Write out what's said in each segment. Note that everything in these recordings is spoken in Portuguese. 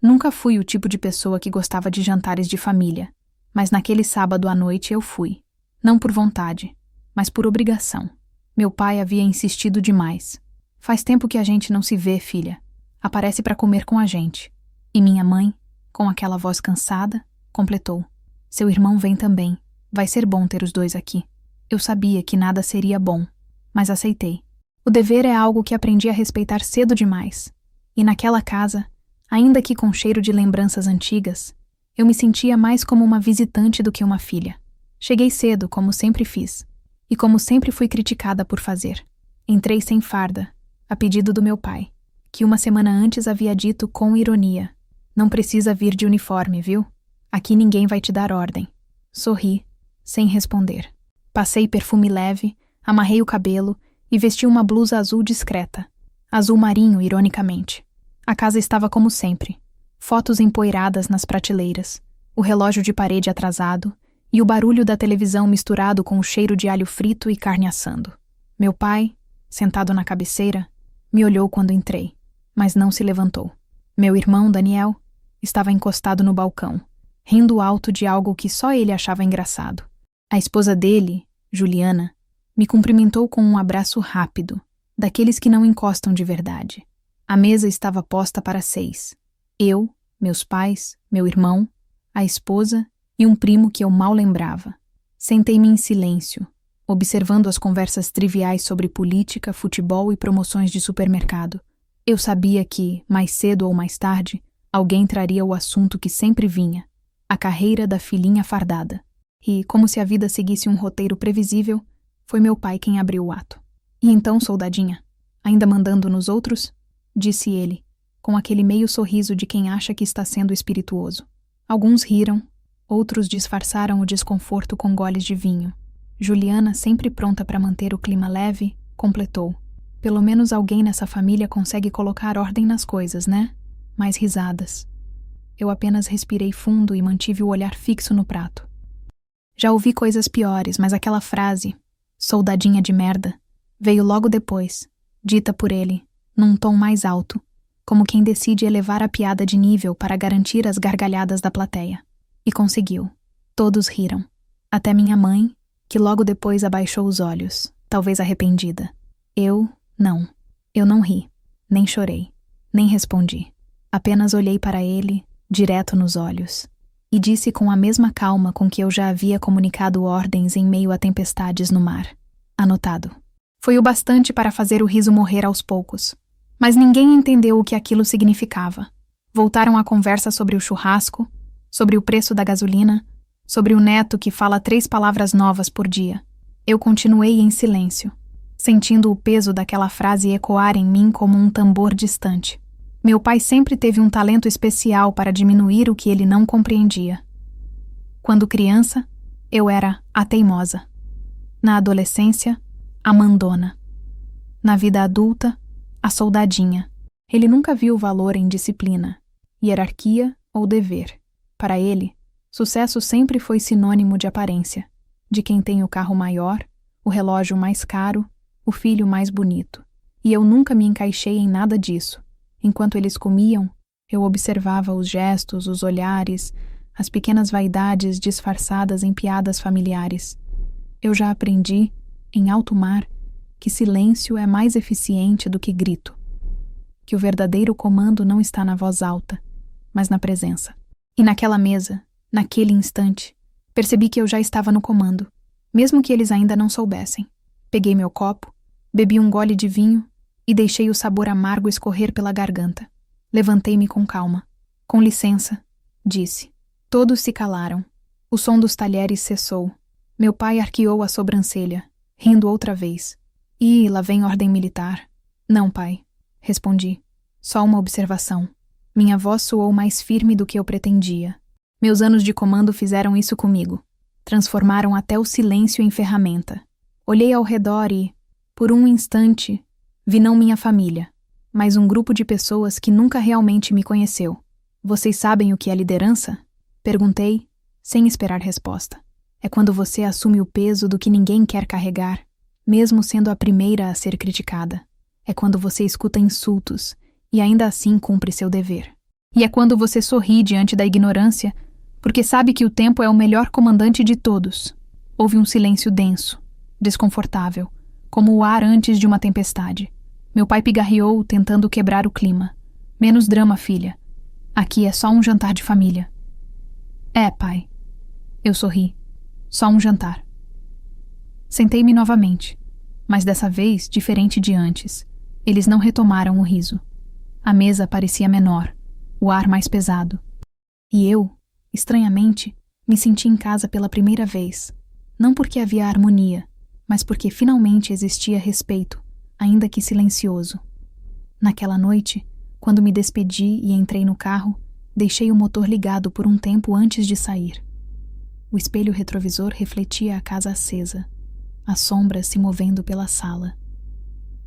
Nunca fui o tipo de pessoa que gostava de jantares de família, mas naquele sábado à noite eu fui. Não por vontade, mas por obrigação. Meu pai havia insistido demais. Faz tempo que a gente não se vê, filha. Aparece para comer com a gente. E minha mãe, com aquela voz cansada, completou. Seu irmão vem também. Vai ser bom ter os dois aqui. Eu sabia que nada seria bom, mas aceitei. O dever é algo que aprendi a respeitar cedo demais. E naquela casa, ainda que com cheiro de lembranças antigas, eu me sentia mais como uma visitante do que uma filha. Cheguei cedo, como sempre fiz, e como sempre fui criticada por fazer. Entrei sem farda, a pedido do meu pai, que uma semana antes havia dito com ironia: não precisa vir de uniforme, viu? Aqui ninguém vai te dar ordem. Sorri, sem responder. Passei perfume leve, amarrei o cabelo e vesti uma blusa azul discreta. Azul marinho, ironicamente. A casa estava como sempre. Fotos empoeiradas nas prateleiras, o relógio de parede atrasado e o barulho da televisão misturado com o cheiro de alho frito e carne assando. Meu pai, sentado na cabeceira, me olhou quando entrei, mas não se levantou. Meu irmão, Daniel, estava encostado no balcão, rindo alto de algo que só ele achava engraçado. A esposa dele, Juliana, me cumprimentou com um abraço rápido, daqueles que não encostam de verdade. A mesa estava posta para 6. Eu, meus pais, meu irmão, a esposa e um primo que eu mal lembrava. Sentei-me em silêncio, observando as conversas triviais sobre política, futebol e promoções de supermercado. Eu sabia que, mais cedo ou mais tarde, alguém traria o assunto que sempre vinha, a carreira da filhinha fardada. E, como se a vida seguisse um roteiro previsível, foi meu pai quem abriu o ato. E então, soldadinha, ainda mandando nos outros? Disse ele, com aquele meio sorriso de quem acha que está sendo espirituoso. Alguns riram, outros disfarçaram o desconforto com goles de vinho. Juliana, sempre pronta para manter o clima leve, completou. Pelo menos alguém nessa família consegue colocar ordem nas coisas, né? Mais risadas. Eu apenas respirei fundo e mantive o olhar fixo no prato. Já ouvi coisas piores, mas aquela frase, soldadinha de merda, veio logo depois, dita por ele, num tom mais alto, como quem decide elevar a piada de nível para garantir as gargalhadas da plateia. E conseguiu. Todos riram. Até minha mãe, que logo depois abaixou os olhos, talvez arrependida. Não. Eu não ri, nem chorei, nem respondi. Apenas olhei para ele, direto nos olhos, e disse com a mesma calma com que eu já havia comunicado ordens em meio a tempestades no mar. Anotado. Foi o bastante para fazer o riso morrer aos poucos. Mas ninguém entendeu o que aquilo significava. Voltaram a conversa sobre o churrasco, sobre o preço da gasolina, sobre o neto que fala 3 palavras novas por dia. Eu continuei em silêncio, sentindo o peso daquela frase ecoar em mim como um tambor distante. Meu pai sempre teve um talento especial para diminuir o que ele não compreendia. Quando criança, eu era a teimosa. Na adolescência, a mandona. Na vida adulta, a soldadinha. Ele nunca viu valor em disciplina, hierarquia ou dever. Para ele, sucesso sempre foi sinônimo de aparência, de quem tem o carro maior, o relógio mais caro, o filho mais bonito. E eu nunca me encaixei em nada disso. Enquanto eles comiam, eu observava os gestos, os olhares, as pequenas vaidades disfarçadas em piadas familiares. Eu já aprendi, em alto mar, que silêncio é mais eficiente do que grito. Que o verdadeiro comando não está na voz alta, mas na presença. E naquela mesa, naquele instante, percebi que eu já estava no comando, mesmo que eles ainda não soubessem. Peguei meu copo, bebi um gole de vinho e deixei o sabor amargo escorrer pela garganta. Levantei-me com calma. Com licença, disse. Todos se calaram. O som dos talheres cessou. Meu pai arqueou a sobrancelha, rindo outra vez. Ih, lá vem ordem militar. Não, pai, respondi. Só uma observação. Minha voz soou mais firme do que eu pretendia. Meus anos de comando fizeram isso comigo. Transformaram até o silêncio em ferramenta. Olhei ao redor e, por um instante, vi não minha família, mas um grupo de pessoas que nunca realmente me conheceu. Vocês sabem o que é liderança? Perguntei, sem esperar resposta. É quando você assume o peso do que ninguém quer carregar, mesmo sendo a primeira a ser criticada. É quando você escuta insultos e ainda assim cumpre seu dever. E é quando você sorri diante da ignorância, porque sabe que o tempo é o melhor comandante de todos. Houve um silêncio denso, desconfortável, como o ar antes de uma tempestade. Meu pai pigarreou, tentando quebrar o clima. Menos drama, filha. Aqui é só um jantar de família. É, pai. Eu sorri. Só um jantar. Sentei-me novamente, mas dessa vez diferente de antes. Eles não retomaram o riso. A mesa parecia menor, o ar mais pesado. E eu, estranhamente, me senti em casa pela primeira vez. Não porque havia harmonia, mas porque finalmente existia respeito, ainda que silencioso. Naquela noite, quando me despedi e entrei no carro, deixei o motor ligado por um tempo antes de sair. O espelho retrovisor refletia a casa acesa, as sombras se movendo pela sala.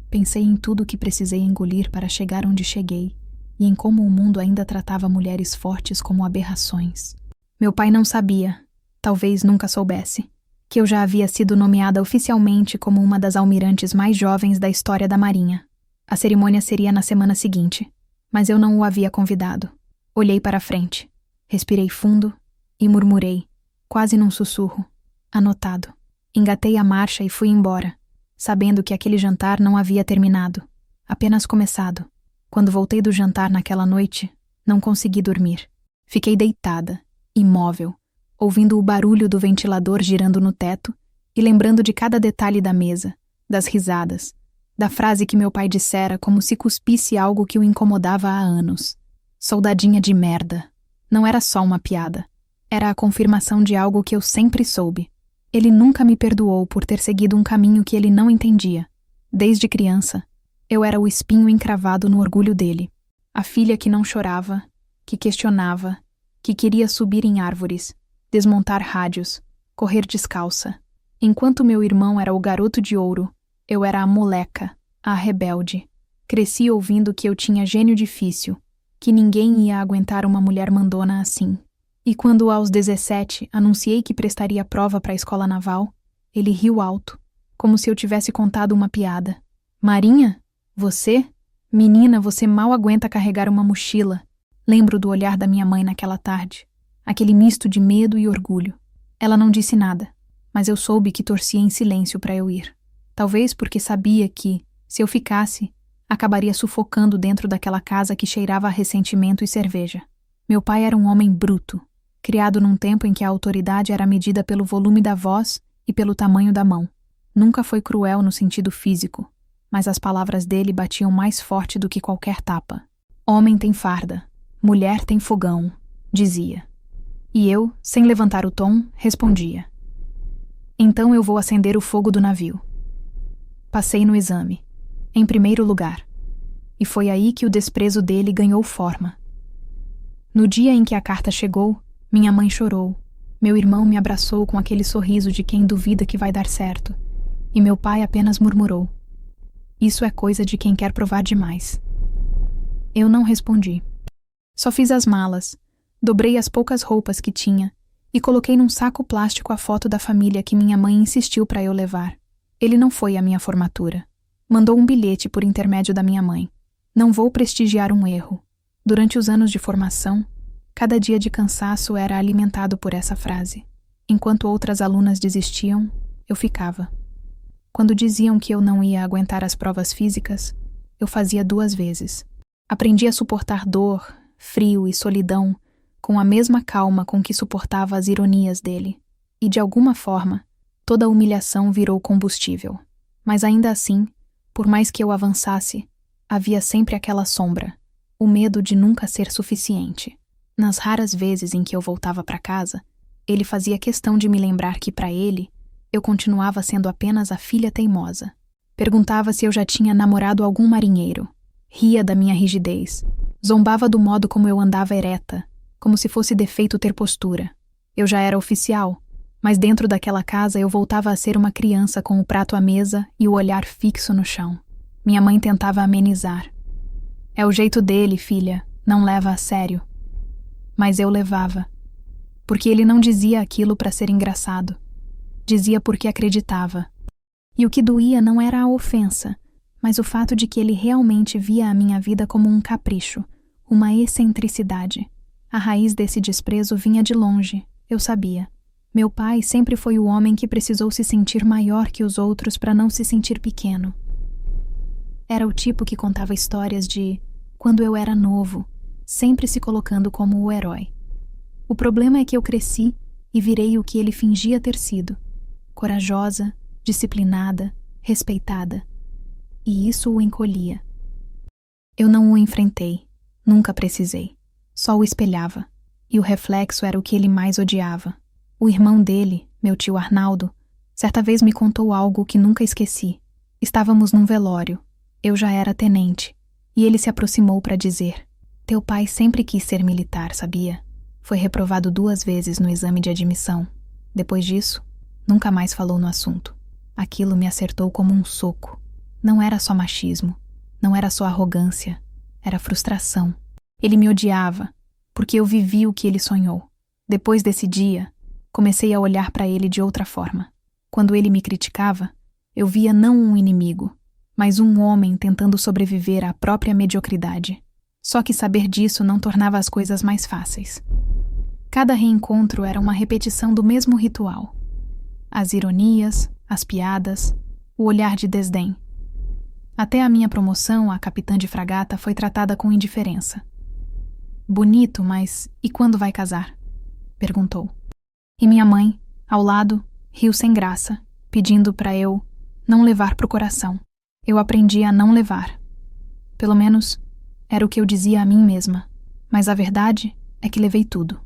Pensei em tudo o que precisei engolir para chegar onde cheguei e em como o mundo ainda tratava mulheres fortes como aberrações. Meu pai não sabia, talvez nunca soubesse, que eu já havia sido nomeada oficialmente como uma das almirantes mais jovens da história da Marinha. A cerimônia seria na semana seguinte, mas eu não o havia convidado. Olhei para a frente, respirei fundo e murmurei, quase num sussurro, anotado. Engatei a marcha e fui embora, sabendo que aquele jantar não havia terminado, apenas começado. Quando voltei do jantar naquela noite, não consegui dormir. Fiquei deitada, imóvel, ouvindo o barulho do ventilador girando no teto e lembrando de cada detalhe da mesa, das risadas, da frase que meu pai dissera como se cuspisse algo que o incomodava há anos. Soldadinha de merda. Não era só uma piada. Era a confirmação de algo que eu sempre soube. Ele nunca me perdoou por ter seguido um caminho que ele não entendia. Desde criança, eu era o espinho encravado no orgulho dele. A filha que não chorava, que questionava, que queria subir em árvores, desmontar rádios, correr descalça. Enquanto meu irmão era o garoto de ouro, eu era a moleca, a rebelde. Cresci ouvindo que eu tinha gênio difícil, que ninguém ia aguentar uma mulher mandona assim. E quando aos 17 anunciei que prestaria prova para a escola naval, ele riu alto, como se eu tivesse contado uma piada. Marinha? Você? Menina, você mal aguenta carregar uma mochila. Lembro do olhar da minha mãe naquela tarde, aquele misto de medo e orgulho. Ela não disse nada, mas eu soube que torcia em silêncio para eu ir. Talvez porque sabia que, se eu ficasse, acabaria sufocando dentro daquela casa que cheirava a ressentimento e cerveja. Meu pai era um homem bruto, criado num tempo em que a autoridade era medida pelo volume da voz e pelo tamanho da mão. Nunca foi cruel no sentido físico, mas as palavras dele batiam mais forte do que qualquer tapa. Homem tem farda, mulher tem fogão, dizia. E eu, sem levantar o tom, respondia. Então eu vou acender o fogo do navio. Passei no exame, em primeiro lugar, e foi aí que o desprezo dele ganhou forma. No dia em que a carta chegou, minha mãe chorou, meu irmão me abraçou com aquele sorriso de quem duvida que vai dar certo, e meu pai apenas murmurou. Isso é coisa de quem quer provar demais. Eu não respondi. Só fiz as malas, dobrei as poucas roupas que tinha e coloquei num saco plástico a foto da família que minha mãe insistiu para eu levar. Ele não foi à minha formatura. Mandou um bilhete por intermédio da minha mãe. Não vou prestigiar um erro. Durante os anos de formação, cada dia de cansaço era alimentado por essa frase. Enquanto outras alunas desistiam, eu ficava. Quando diziam que eu não ia aguentar as provas físicas, eu fazia 2 vezes. Aprendi a suportar dor, frio e solidão com a mesma calma com que suportava as ironias dele. E, de alguma forma, toda a humilhação virou combustível. Mas ainda assim, por mais que eu avançasse, havia sempre aquela sombra, o medo de nunca ser suficiente. Nas raras vezes em que eu voltava para casa, ele fazia questão de me lembrar que, para ele, eu continuava sendo apenas a filha teimosa. Perguntava se eu já tinha namorado algum marinheiro. Ria da minha rigidez. Zombava do modo como eu andava ereta, como se fosse defeito ter postura. Eu já era oficial, mas dentro daquela casa eu voltava a ser uma criança com o prato à mesa e o olhar fixo no chão. Minha mãe tentava amenizar. É o jeito dele, filha, não leva a sério. Mas eu levava. Porque ele não dizia aquilo para ser engraçado. Dizia porque acreditava. E o que doía não era a ofensa, mas o fato de que ele realmente via a minha vida como um capricho, Uma excentricidade. A raiz desse desprezo vinha de longe, eu sabia. Meu pai sempre foi o homem que precisou se sentir maior que os outros para não se sentir pequeno. Era o tipo que contava histórias de quando eu era novo, sempre se colocando como o herói. O problema é que eu cresci e virei o que ele fingia ter sido. Corajosa, disciplinada, respeitada. E isso o encolhia. Eu não o enfrentei, nunca precisei. Só o espelhava. E o reflexo era o que ele mais odiava. O irmão dele, meu tio Arnaldo, certa vez me contou algo que nunca esqueci. Estávamos num velório. Eu já era tenente. E ele se aproximou para dizer: teu pai sempre quis ser militar, sabia? Foi reprovado 2 vezes no exame de admissão. Depois disso, nunca mais falou no assunto. Aquilo me acertou como um soco. Não era só machismo. Não era só arrogância. Era frustração. Ele me odiava, porque eu vivi o que ele sonhou. Depois desse dia, comecei a olhar para ele de outra forma. Quando ele me criticava, eu via não um inimigo, mas um homem tentando sobreviver à própria mediocridade. Só que saber disso não tornava as coisas mais fáceis. Cada reencontro era uma repetição do mesmo ritual. As ironias, as piadas, o olhar de desdém. Até a minha promoção a capitã de fragata foi tratada com indiferença. Bonito, mas e quando vai casar? Perguntou. E minha mãe, ao lado, riu sem graça, pedindo para eu não levar pro coração. Eu aprendi a não levar. Pelo menos, era o que eu dizia a mim mesma. Mas a verdade é que levei tudo.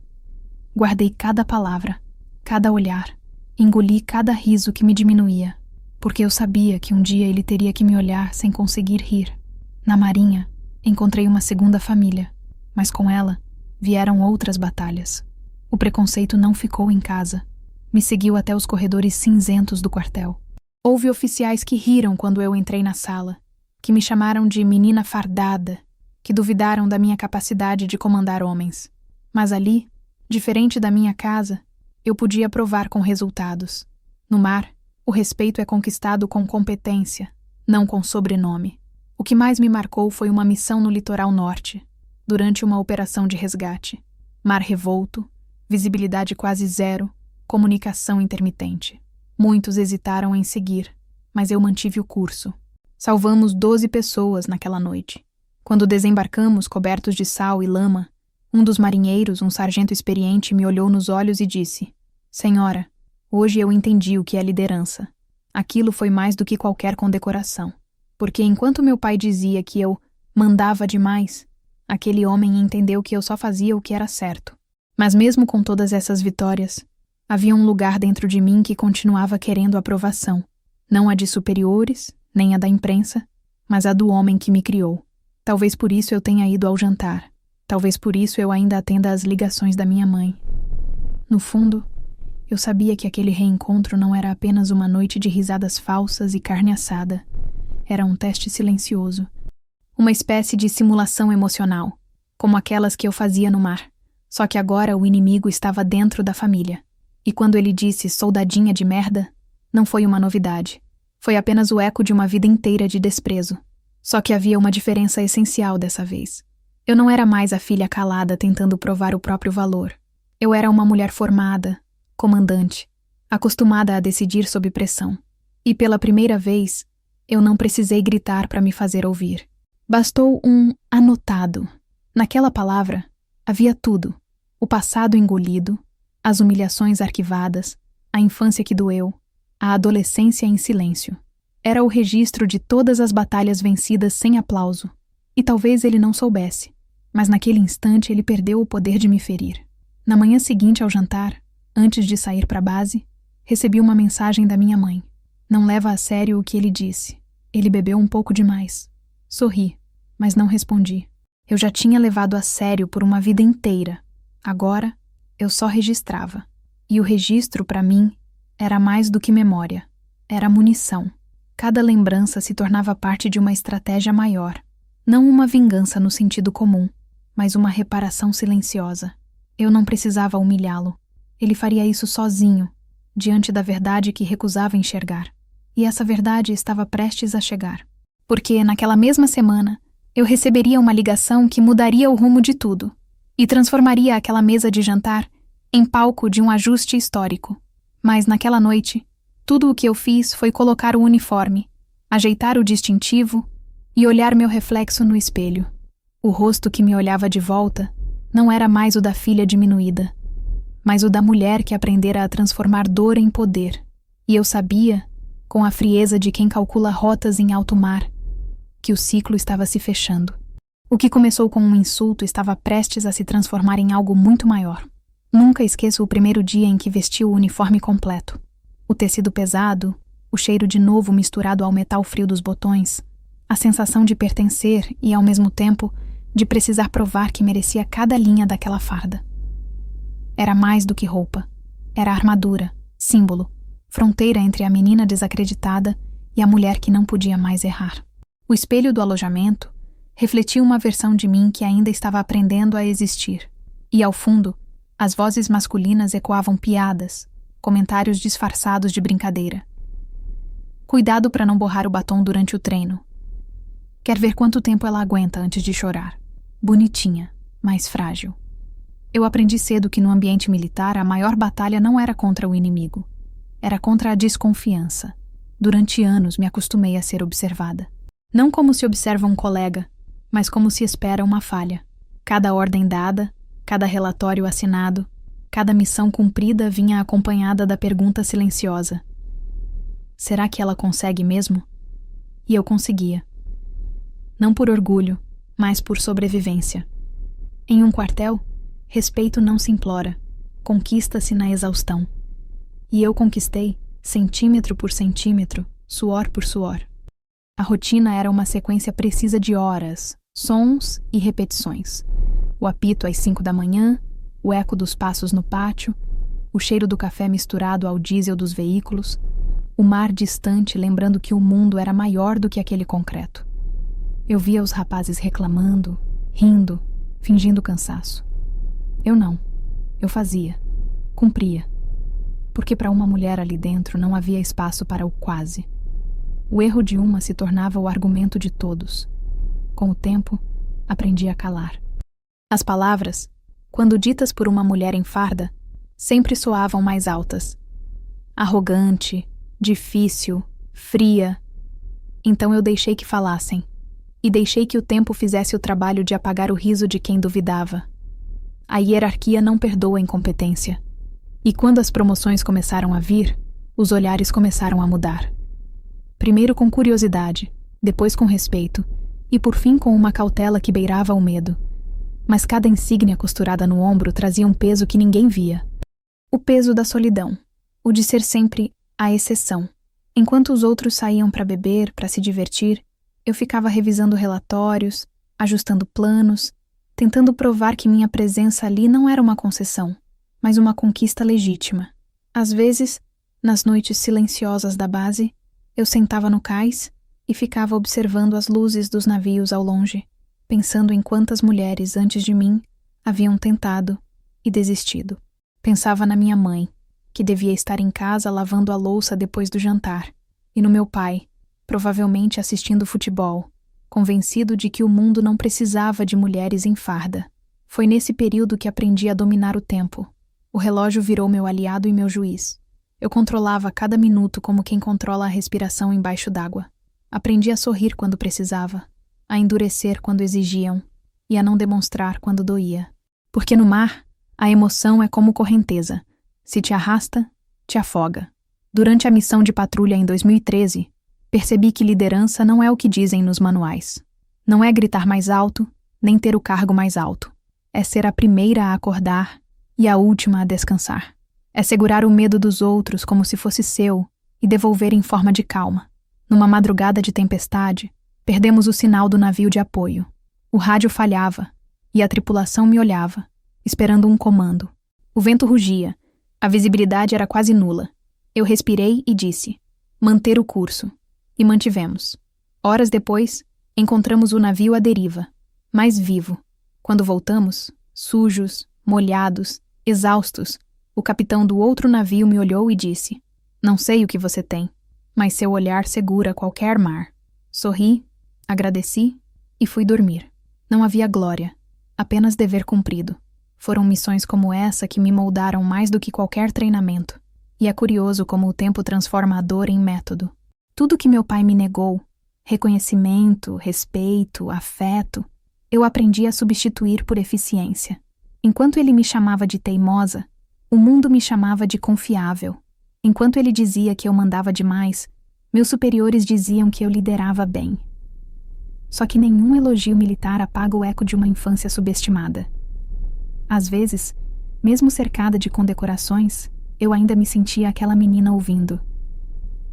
Guardei cada palavra, cada olhar, engoli cada riso que me diminuía, porque eu sabia que um dia ele teria que me olhar sem conseguir rir. Na Marinha, encontrei uma segunda família, mas com ela vieram outras batalhas. O preconceito não ficou em casa. Me seguiu até os corredores cinzentos do quartel. Houve oficiais que riram quando eu entrei na sala, que me chamaram de menina fardada, que duvidaram da minha capacidade de comandar homens. Mas ali, diferente da minha casa, eu podia provar com resultados. No mar, o respeito é conquistado com competência, não com sobrenome. O que mais me marcou foi uma missão no litoral norte, durante uma operação de resgate. Mar revolto, visibilidade quase zero, comunicação intermitente. Muitos hesitaram em seguir, mas eu mantive o curso. Salvamos 12 pessoas naquela noite. Quando desembarcamos cobertos de sal e lama, um dos marinheiros, um sargento experiente, me olhou nos olhos e disse: Senhora, hoje eu entendi o que é liderança. Aquilo foi mais do que qualquer condecoração. Porque enquanto meu pai dizia que eu mandava demais, aquele homem entendeu que eu só fazia o que era certo. Mas mesmo com todas essas vitórias, havia um lugar dentro de mim que continuava querendo aprovação. Não a de superiores, nem a da imprensa, mas a do homem que me criou. Talvez por isso eu tenha ido ao jantar. Talvez por isso eu ainda atenda às ligações da minha mãe. No fundo, eu sabia que aquele reencontro não era apenas uma noite de risadas falsas e carne assada. Era um teste silencioso. Uma espécie de simulação emocional, como aquelas que eu fazia no mar. Só que agora o inimigo estava dentro da família. E quando ele disse soldadinha de merda, não foi uma novidade. Foi apenas o eco de uma vida inteira de desprezo. Só que havia uma diferença essencial dessa vez. Eu não era mais a filha calada tentando provar o próprio valor. Eu era uma mulher formada, comandante, acostumada a decidir sob pressão. E pela primeira vez, eu não precisei gritar para me fazer ouvir. Bastou um anotado. Naquela palavra, havia tudo. O passado engolido, as humilhações arquivadas, a infância que doeu, a adolescência em silêncio. Era o registro de todas as batalhas vencidas sem aplauso. E talvez ele não soubesse, mas naquele instante ele perdeu o poder de me ferir. Na manhã seguinte ao jantar, antes de sair para a base, recebi uma mensagem da minha mãe. Não leva a sério o que ele disse. Ele bebeu um pouco demais. Sorri, mas não respondi. Eu já tinha levado a sério por uma vida inteira. Agora, eu só registrava. E o registro, para mim, era mais do que memória. Era munição. Cada lembrança se tornava parte de uma estratégia maior. Não uma vingança no sentido comum, mas uma reparação silenciosa. Eu não precisava humilhá-lo. Ele faria isso sozinho, diante da verdade que recusava enxergar. E essa verdade estava prestes a chegar. Porque, naquela mesma semana, Eu receberia uma ligação que mudaria o rumo de tudo e transformaria aquela mesa de jantar em palco de um ajuste histórico. Mas naquela noite, tudo o que eu fiz foi colocar o uniforme, ajeitar o distintivo e olhar meu reflexo no espelho. O rosto que me olhava de volta não era mais o da filha diminuída, mas o da mulher que aprendera a transformar dor em poder. E eu sabia, com a frieza de quem calcula rotas em alto mar, que o ciclo estava se fechando. O que começou com um insulto estava prestes a se transformar em algo muito maior. Nunca esqueço o primeiro dia em que vesti o uniforme completo. O tecido pesado, o cheiro de novo misturado ao metal frio dos botões, a sensação de pertencer e, ao mesmo tempo, de precisar provar que merecia cada linha daquela farda. Era mais do que roupa. Era armadura, símbolo, fronteira entre a menina desacreditada e a mulher que não podia mais errar. O espelho do alojamento refletia uma versão de mim que ainda estava aprendendo a existir. E, ao fundo, as vozes masculinas ecoavam piadas, comentários disfarçados de brincadeira. Cuidado para não borrar o batom durante o treino. Quer ver quanto tempo ela aguenta antes de chorar. Bonitinha, mas frágil. Eu aprendi cedo que no ambiente militar a maior batalha não era contra o inimigo. Era contra a desconfiança. Durante anos me acostumei a ser observada. Não como se observa um colega, mas como se espera uma falha. Cada ordem dada, cada relatório assinado, cada missão cumprida vinha acompanhada da pergunta silenciosa: será que ela consegue mesmo? E eu conseguia. Não por orgulho, mas por sobrevivência. Em um quartel, respeito não se implora, conquista-se na exaustão. E eu conquistei, centímetro por centímetro, suor por suor. A rotina era uma sequência precisa de horas, sons e repetições. O apito às 5 da manhã, o eco dos passos no pátio, o cheiro do café misturado ao diesel dos veículos, o mar distante lembrando que o mundo era maior do que aquele concreto. Eu via os rapazes reclamando, rindo, fingindo cansaço. Eu não. Eu fazia. Cumpria. Porque para uma mulher ali dentro não havia espaço para o quase. O erro de uma se tornava o argumento de todos. Com o tempo, aprendi a calar. As palavras, quando ditas por uma mulher em farda, sempre soavam mais altas. Arrogante, difícil, fria. Então eu deixei que falassem. E deixei que o tempo fizesse o trabalho de apagar o riso de quem duvidava. A hierarquia não perdoa a incompetência. E quando as promoções começaram a vir, os olhares começaram a mudar. Primeiro com curiosidade, depois com respeito, e por fim com uma cautela que beirava o medo. Mas cada insígnia costurada no ombro trazia um peso que ninguém via. O peso da solidão, o de ser sempre a exceção. Enquanto os outros saíam para beber, para se divertir, eu ficava revisando relatórios, ajustando planos, tentando provar que minha presença ali não era uma concessão, mas uma conquista legítima. Às vezes, nas noites silenciosas da base, eu sentava no cais e ficava observando as luzes dos navios ao longe, pensando em quantas mulheres antes de mim haviam tentado e desistido. Pensava na minha mãe, que devia estar em casa lavando a louça depois do jantar, e no meu pai, provavelmente assistindo futebol, convencido de que o mundo não precisava de mulheres em farda. Foi nesse período que aprendi a dominar o tempo. O relógio virou meu aliado e meu juiz. Eu controlava cada minuto como quem controla a respiração embaixo d'água. Aprendi a sorrir quando precisava, a endurecer quando exigiam e a não demonstrar quando doía. Porque no mar, a emoção é como correnteza. Se te arrasta, te afoga. Durante a missão de patrulha em 2013, percebi que liderança não é o que dizem nos manuais. Não é gritar mais alto, nem ter o cargo mais alto. É ser a primeira a acordar e a última a descansar. É segurar o medo dos outros como se fosse seu e devolver em forma de calma. Numa madrugada de tempestade, perdemos o sinal do navio de apoio. O rádio falhava e a tripulação me olhava, esperando um comando. O vento rugia, a visibilidade era quase nula. Eu respirei e disse: manter o curso. E mantivemos. Horas depois, encontramos o navio à deriva, mais vivo. Quando voltamos, sujos, molhados, exaustos, o capitão do outro navio me olhou e disse: não sei o que você tem, mas seu olhar segura qualquer mar. Sorri, agradeci E fui dormir. Não havia glória, apenas dever cumprido. Foram missões como essa que me moldaram mais do que qualquer treinamento. E é curioso como o tempo transforma a dor em método. Tudo que meu pai me negou, reconhecimento, respeito, afeto, eu aprendi a substituir por eficiência. Enquanto ele me chamava de teimosa, o mundo me chamava de confiável. Enquanto ele dizia que eu mandava demais, meus superiores diziam que eu liderava bem. Só que nenhum elogio militar apaga o eco de uma infância subestimada. Às vezes, mesmo cercada de condecorações, eu ainda me sentia aquela menina ouvindo.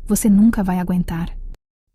Você nunca vai aguentar.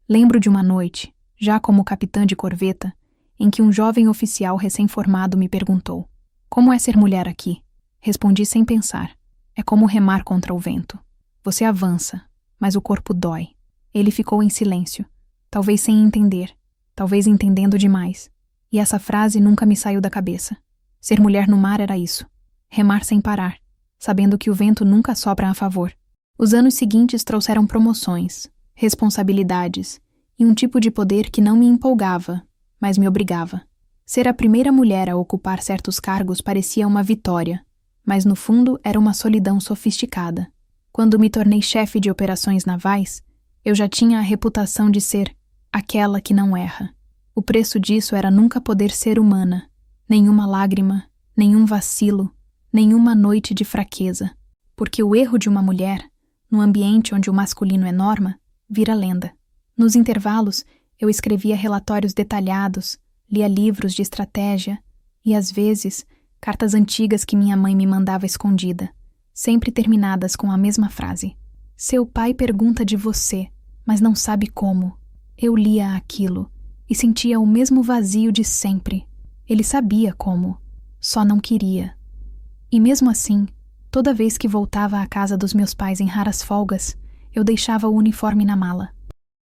Lembro de uma noite, já como capitã de corveta, em que um jovem oficial recém-formado me perguntou: como é ser mulher aqui? Respondi sem pensar: é como remar contra o vento. Você avança, mas o corpo dói. Ele ficou em silêncio, talvez sem entender, talvez entendendo demais. E essa frase nunca me saiu da cabeça. Ser mulher no mar era isso. Remar sem parar, sabendo que o vento nunca sopra a favor. Os anos seguintes trouxeram promoções, responsabilidades e um tipo de poder que não me empolgava, mas me obrigava. Ser a primeira mulher a ocupar certos cargos parecia uma vitória, mas no fundo era uma solidão sofisticada. Quando me tornei chefe de operações navais, eu já tinha a reputação de ser aquela que não erra. O preço disso era nunca poder ser humana. Nenhuma lágrima, nenhum vacilo, nenhuma noite de fraqueza. Porque o erro de uma mulher, no ambiente onde o masculino é norma, vira lenda. Nos intervalos, eu escrevia relatórios detalhados, lia livros de estratégia e, às vezes, cartas antigas que minha mãe me mandava escondida, sempre terminadas com a mesma frase. Seu pai pergunta de você, mas não sabe como. Eu lia aquilo e sentia o mesmo vazio de sempre. Ele sabia como, só não queria. E mesmo assim, toda vez que voltava à casa dos meus pais em raras folgas, eu deixava o uniforme na mala.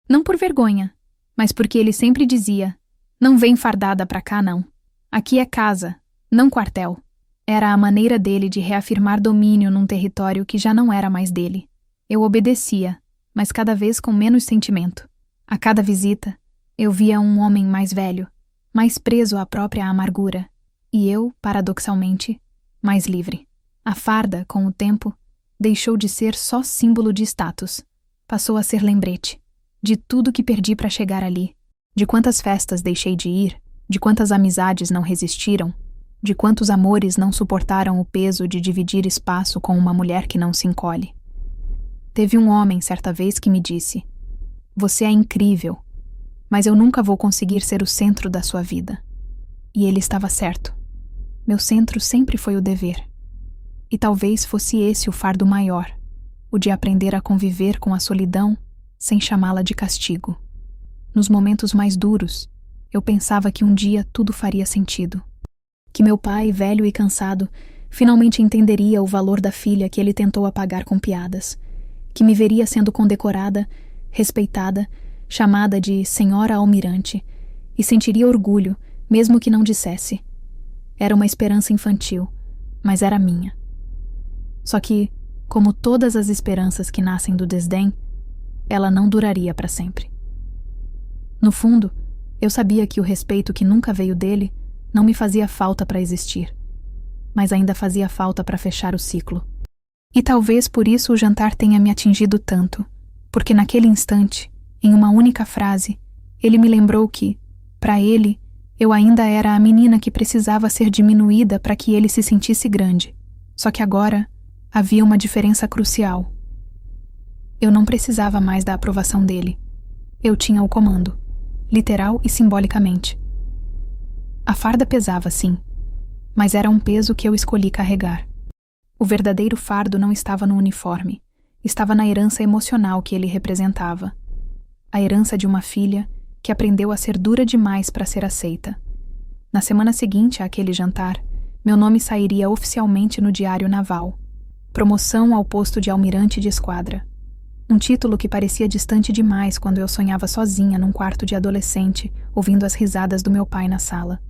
Não por vergonha, mas porque ele sempre dizia: não vem fardada pra cá, não. Aqui é casa, não quartel. Era a maneira dele de reafirmar domínio num território que já não era mais dele. Eu obedecia, mas cada vez com menos sentimento. A cada visita, eu via um homem mais velho, mais preso à própria amargura, e eu, paradoxalmente, mais livre. A farda, com o tempo, deixou de ser só símbolo de status. Passou a ser lembrete de tudo que perdi para chegar ali, de quantas festas deixei de ir, de quantas amizades não resistiram, de quantos amores não suportaram o peso de dividir espaço com uma mulher que não se encolhe. Teve um homem certa vez que me disse: você é incrível, mas eu nunca vou conseguir ser o centro da sua vida. E ele estava certo. Meu centro sempre foi o dever. E talvez fosse esse o fardo maior, o de aprender a conviver com a solidão sem chamá-la de castigo. Nos momentos mais duros, eu pensava que um dia tudo faria sentido. Que meu pai, velho e cansado, finalmente entenderia o valor da filha que ele tentou apagar com piadas. Que me veria sendo condecorada, respeitada, chamada de Senhora Almirante, e sentiria orgulho, mesmo que não dissesse. Era uma esperança infantil, mas era minha. Só que, como todas as esperanças que nascem do desdém, ela não duraria para sempre. No fundo, eu sabia que o respeito que nunca veio dele não me fazia falta para existir, mas ainda fazia falta para fechar o ciclo. E talvez por isso o jantar tenha me atingido tanto, porque naquele instante, em uma única frase, ele me lembrou que, para ele, eu ainda era a menina que precisava ser diminuída para que ele se sentisse grande. Só que agora havia uma diferença crucial. Eu não precisava mais da aprovação dele. Eu tinha o comando, literal e simbolicamente. A farda pesava, sim, mas era um peso que eu escolhi carregar. O verdadeiro fardo não estava no uniforme, estava na herança emocional que ele representava. A herança de uma filha que aprendeu a ser dura demais para ser aceita. Na semana seguinte àquele jantar, meu nome sairia oficialmente no Diário Naval. Promoção ao posto de almirante de esquadra. Um título que parecia distante demais quando eu sonhava sozinha num quarto de adolescente, ouvindo as risadas do meu pai na sala.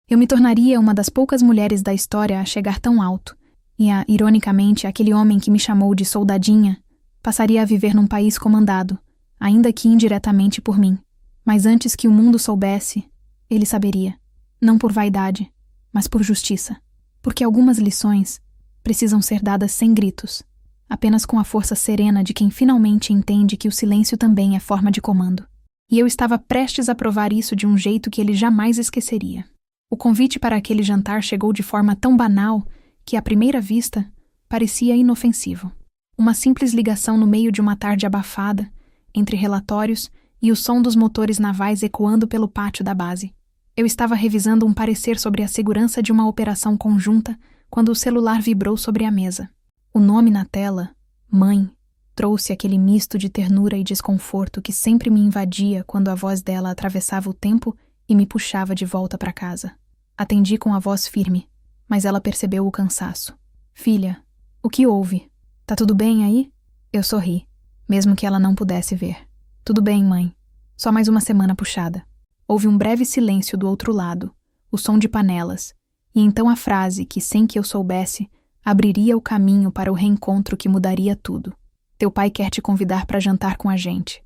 Eu me tornaria uma das poucas mulheres da história a chegar tão alto, e, ironicamente, aquele homem que me chamou de soldadinha passaria a viver num país comandado, ainda que indiretamente por mim. Mas antes que o mundo soubesse, Ele saberia, não por vaidade, mas por justiça, porque algumas lições precisam ser dadas sem gritos, apenas com a força serena de quem finalmente entende que o silêncio também é forma de comando. E eu estava prestes a provar isso de um jeito que ele jamais esqueceria. O convite para aquele jantar chegou de forma tão banal que, à primeira vista, parecia inofensivo. Uma simples ligação no meio de uma tarde abafada, entre relatórios e o som dos motores navais ecoando pelo pátio da base. Eu estava revisando um parecer sobre a segurança de uma operação conjunta quando o celular vibrou sobre a mesa. O nome na tela, Mãe, trouxe aquele misto de ternura e desconforto que sempre me invadia quando a voz dela atravessava o tempo e me puxava de volta para casa. Atendi com a voz firme, mas ela percebeu o cansaço. Filha, o que houve? Tá tudo bem aí? Eu sorri, mesmo que ela não pudesse ver. Tudo bem, mãe. Só mais uma semana puxada. Houve um breve silêncio do outro lado, o som de panelas, e então a frase que, sem que eu soubesse, abriria o caminho para o reencontro que mudaria tudo. Teu pai quer te convidar para jantar com a gente.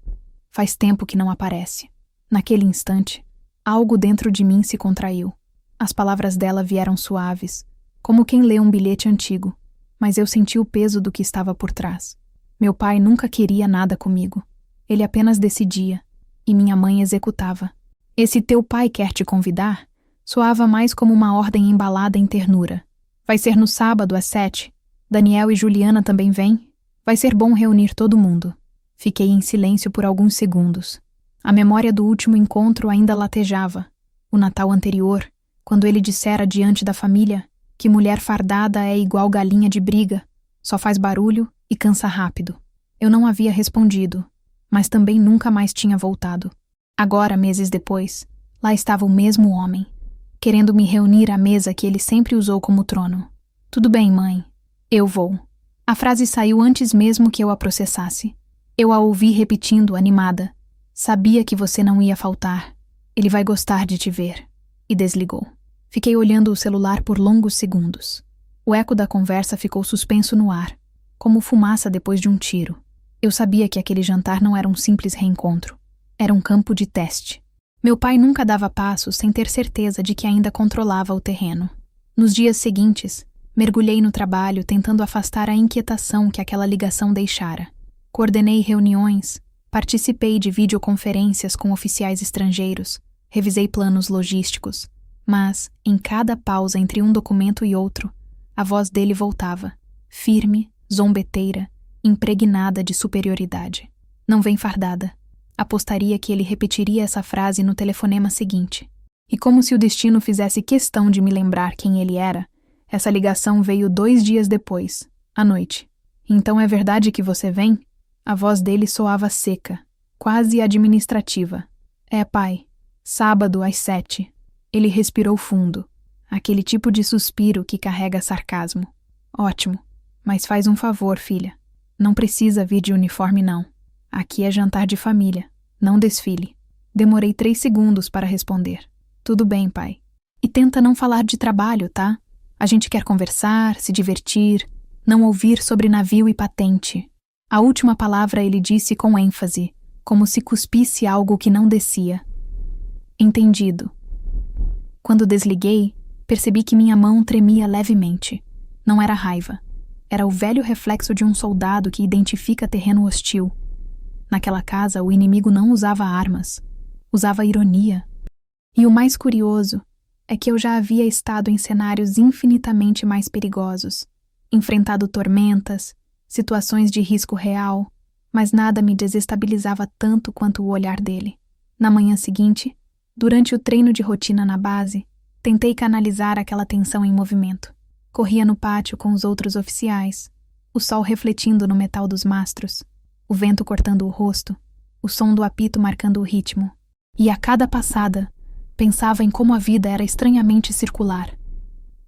Faz tempo que não aparece. Naquele instante, algo dentro de mim se contraiu. As palavras dela vieram suaves, como quem lê um bilhete antigo, mas eu senti o peso do que estava por trás. Meu pai nunca queria nada comigo. Ele apenas decidia, e minha mãe executava. Esse teu pai quer te convidar soava mais como uma ordem embalada em ternura. Vai ser no sábado às 7. Daniel e Juliana também vêm? Vai ser bom reunir todo mundo. Fiquei em silêncio por alguns segundos. A memória do último encontro ainda latejava. O Natal anterior, quando ele dissera diante da família que mulher fardada é igual galinha de briga, só faz barulho e cansa rápido. Eu não havia respondido, mas também nunca mais tinha voltado. Agora, meses depois, lá estava o mesmo homem, querendo me reunir à mesa que ele sempre usou como trono. Tudo bem, mãe. Eu vou. A frase saiu antes mesmo que eu a processasse. Eu a ouvi repetindo, animada. Sabia que você não ia faltar. Ele vai gostar de te ver. E desligou. Fiquei olhando o celular por longos segundos. O eco da conversa ficou suspenso no ar, como fumaça depois de um tiro. Eu sabia que aquele jantar não era um simples reencontro. Era um campo de teste. Meu pai nunca dava passos sem ter certeza de que ainda controlava o terreno. Nos dias seguintes, mergulhei no trabalho tentando afastar a inquietação que aquela ligação deixara. Coordenei reuniões, participei de videoconferências com oficiais estrangeiros, revisei planos logísticos, mas, em cada pausa entre um documento e outro, a voz dele voltava, firme, zombeteira, impregnada de superioridade. Não vem fardada. Apostaria que ele repetiria essa frase no telefonema seguinte. E como se o destino fizesse questão de me lembrar quem ele era, essa ligação veio 2 dias depois, à noite. Então é verdade que você vem? A voz dele soava seca, quase administrativa. É, pai. Sábado às 7. Ele respirou fundo, aquele tipo de suspiro que carrega sarcasmo. Ótimo, mas faz um favor, filha. Não precisa vir de uniforme, não. Aqui é jantar de família, não desfile. Demorei 3 segundos para responder. Tudo bem, pai. E tenta não falar de trabalho, tá? A gente quer conversar, se divertir, não ouvir sobre navio e patente. A última palavra ele disse com ênfase, como se cuspisse algo que não descia. Entendido. Quando desliguei, percebi que minha mão tremia levemente. Não era raiva. Era o velho reflexo de um soldado que identifica terreno hostil. Naquela casa, o inimigo não usava armas. Usava ironia. E o mais curioso é que eu já havia estado em cenários infinitamente mais perigosos, enfrentado tormentas, situações de risco real, mas nada me desestabilizava tanto quanto o olhar dele. Na manhã seguinte, durante o treino de rotina na base, tentei canalizar aquela tensão em movimento. Corria no pátio com os outros oficiais, o sol refletindo no metal dos mastros, o vento cortando o rosto, o som do apito marcando o ritmo. E a cada passada, pensava em como a vida era estranhamente circular.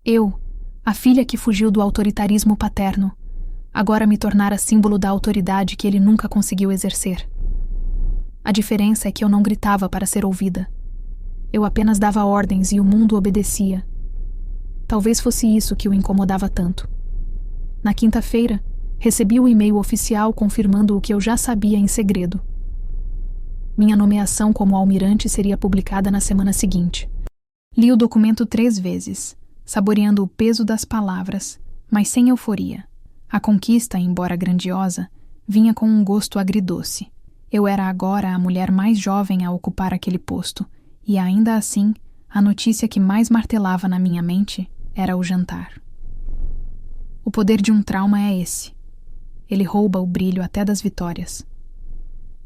Eu, a filha que fugiu do autoritarismo paterno, agora me tornara símbolo da autoridade que ele nunca conseguiu exercer. A diferença é que eu não gritava para ser ouvida. Eu apenas dava ordens e o mundo obedecia. Talvez fosse isso que o incomodava tanto. Na quinta-feira, recebi o e-mail oficial confirmando o que eu já sabia em segredo. Minha nomeação como almirante seria publicada na semana seguinte. Li o documento 3 vezes, saboreando o peso das palavras, mas sem euforia. A conquista, embora grandiosa, vinha com um gosto agridoce. Eu era agora a mulher mais jovem a ocupar aquele posto, e ainda assim, a notícia que mais martelava na minha mente era o jantar. O poder de um trauma é esse. Ele rouba o brilho até das vitórias.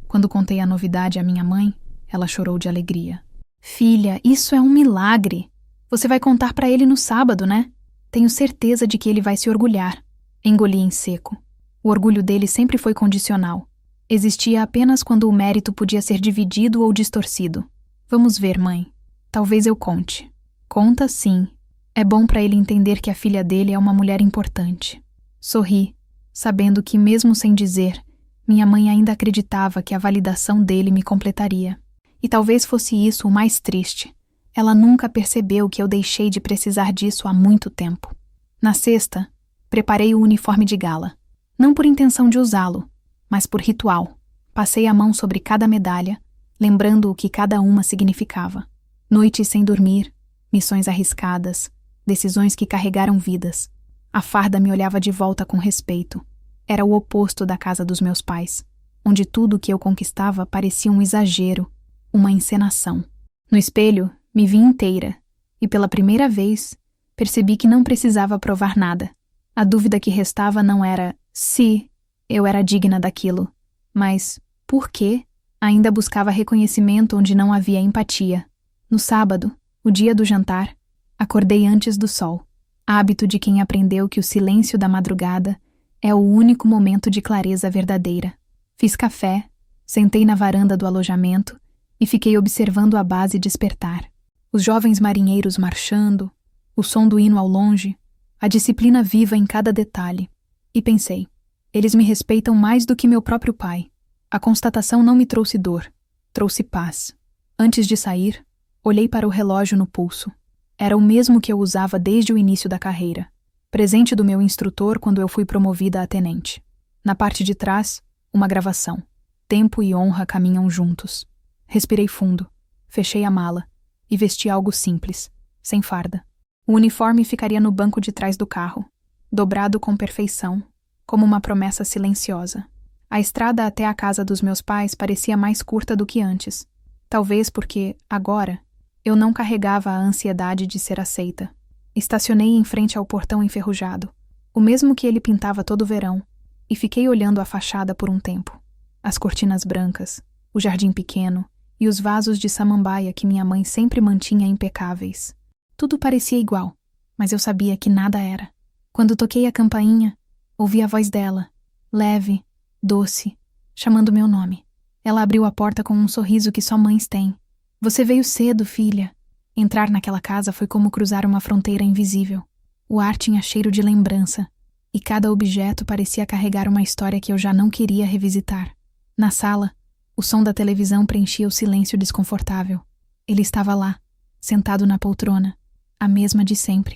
Quando contei a novidade à minha mãe, ela chorou de alegria. Filha, isso é um milagre. Você vai contar para ele no sábado, né? Tenho certeza de que ele vai se orgulhar. Engoli em seco. O orgulho dele sempre foi condicional. Existia apenas quando o mérito podia ser dividido ou distorcido. Vamos ver, mãe. Talvez eu conte. Conta sim. É bom para ele entender que a filha dele é uma mulher importante. Sorri, sabendo que, mesmo sem dizer, minha mãe ainda acreditava que a validação dele me completaria. E talvez fosse isso o mais triste. Ela nunca percebeu que eu deixei de precisar disso há muito tempo. Na sexta, preparei o uniforme de gala. Não por intenção de usá-lo, mas por ritual. Passei a mão sobre cada medalha, lembrando o que cada uma significava. Noites sem dormir, missões arriscadas, decisões que carregaram vidas. A farda me olhava de volta com respeito. Era o oposto da casa dos meus pais, onde tudo o que eu conquistava parecia um exagero, uma encenação. No espelho, me vi inteira, e pela primeira vez, percebi que não precisava provar nada. A dúvida que restava não era se eu era digna daquilo, mas por que ainda buscava reconhecimento onde não havia empatia. No sábado, o dia do jantar, acordei antes do sol, hábito de quem aprendeu que o silêncio da madrugada é o único momento de clareza verdadeira. Fiz café, sentei na varanda do alojamento e fiquei observando a base despertar. Os jovens marinheiros marchando, o som do hino ao longe, a disciplina viva em cada detalhe. E pensei, eles me respeitam mais do que meu próprio pai. A constatação não me trouxe dor, trouxe paz. Antes de sair, olhei para o relógio no pulso. Era o mesmo que eu usava desde o início da carreira, presente do meu instrutor quando eu fui promovida a tenente. Na parte de trás, uma gravação. Tempo e honra caminham juntos. Respirei fundo, fechei a mala e vesti algo simples, sem farda. O uniforme ficaria no banco de trás do carro, dobrado com perfeição, como uma promessa silenciosa. A estrada até a casa dos meus pais parecia mais curta do que antes. Talvez porque, agora, eu não carregava a ansiedade de ser aceita. Estacionei em frente ao portão enferrujado, o mesmo que ele pintava todo verão, e fiquei olhando a fachada por um tempo. As cortinas brancas, o jardim pequeno e os vasos de samambaia que minha mãe sempre mantinha impecáveis. Tudo parecia igual, mas eu sabia que nada era. Quando toquei a campainha, ouvi a voz dela, leve, doce, chamando meu nome. Ela abriu a porta com um sorriso que só mães têm. Você veio cedo, filha. Entrar naquela casa foi como cruzar uma fronteira invisível. O ar tinha cheiro de lembrança, e cada objeto parecia carregar uma história que eu já não queria revisitar. Na sala, o som da televisão preenchia o silêncio desconfortável. Ele estava lá, sentado na poltrona, a mesma de sempre.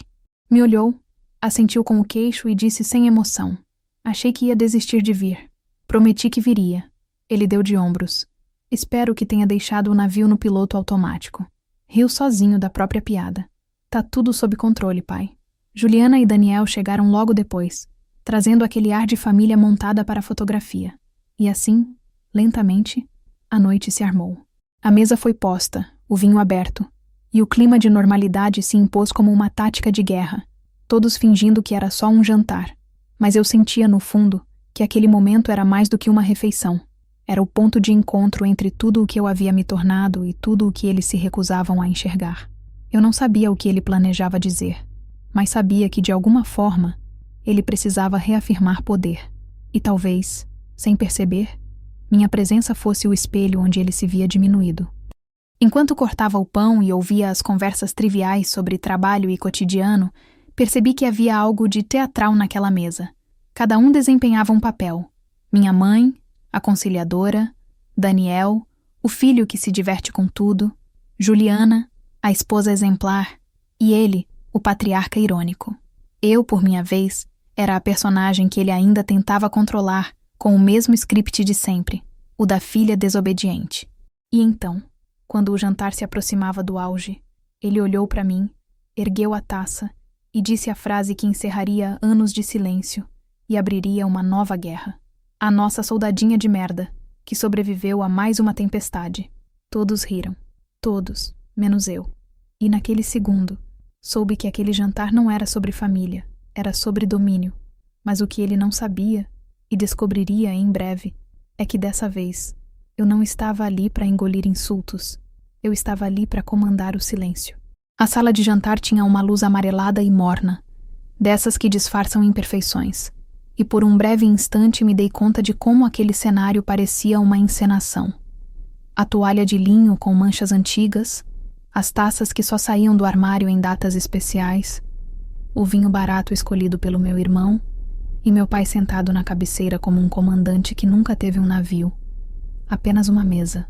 Me olhou, assentiu com o queixo e disse sem emoção. Achei que ia desistir de vir. Prometi que viria. Ele deu de ombros. Espero que tenha deixado o navio no piloto automático. Riu sozinho da própria piada. Tá tudo sob controle, pai. Juliana e Daniel chegaram logo depois, trazendo aquele ar de família montada para a fotografia. E assim, lentamente, a noite se armou. A mesa foi posta, o vinho aberto, e o clima de normalidade se impôs como uma tática de guerra, todos fingindo que era só um jantar. Mas eu sentia, no fundo, que aquele momento era mais do que uma refeição. Era o ponto de encontro entre tudo o que eu havia me tornado e tudo o que eles se recusavam a enxergar. Eu não sabia o que ele planejava dizer, mas sabia que, de alguma forma, ele precisava reafirmar poder. E talvez, sem perceber, minha presença fosse o espelho onde ele se via diminuído. Enquanto cortava o pão e ouvia as conversas triviais sobre trabalho e cotidiano, percebi que havia algo de teatral naquela mesa. Cada um desempenhava um papel. Minha mãe, a conciliadora, Daniel, o filho que se diverte com tudo, Juliana, a esposa exemplar, e ele, o patriarca irônico. Eu, por minha vez, era a personagem que ele ainda tentava controlar com o mesmo script de sempre, o da filha desobediente. E então, quando o jantar se aproximava do auge, ele olhou para mim, ergueu a taça e disse a frase que encerraria anos de silêncio e abriria uma nova guerra. A nossa soldadinha de merda, que sobreviveu a mais uma tempestade. Todos riram. Todos, menos eu. E naquele segundo, soube que aquele jantar não era sobre família, era sobre domínio. Mas o que ele não sabia, e descobriria em breve, é que dessa vez eu não estava ali para engolir insultos. Eu estava ali para comandar o silêncio. A sala de jantar tinha uma luz amarelada e morna, dessas que disfarçam imperfeições. E por um breve instante me dei conta de como aquele cenário parecia uma encenação. A toalha de linho com manchas antigas, as taças que só saíam do armário em datas especiais, o vinho barato escolhido pelo meu irmão e meu pai sentado na cabeceira como um comandante que nunca teve um navio. Apenas uma mesa.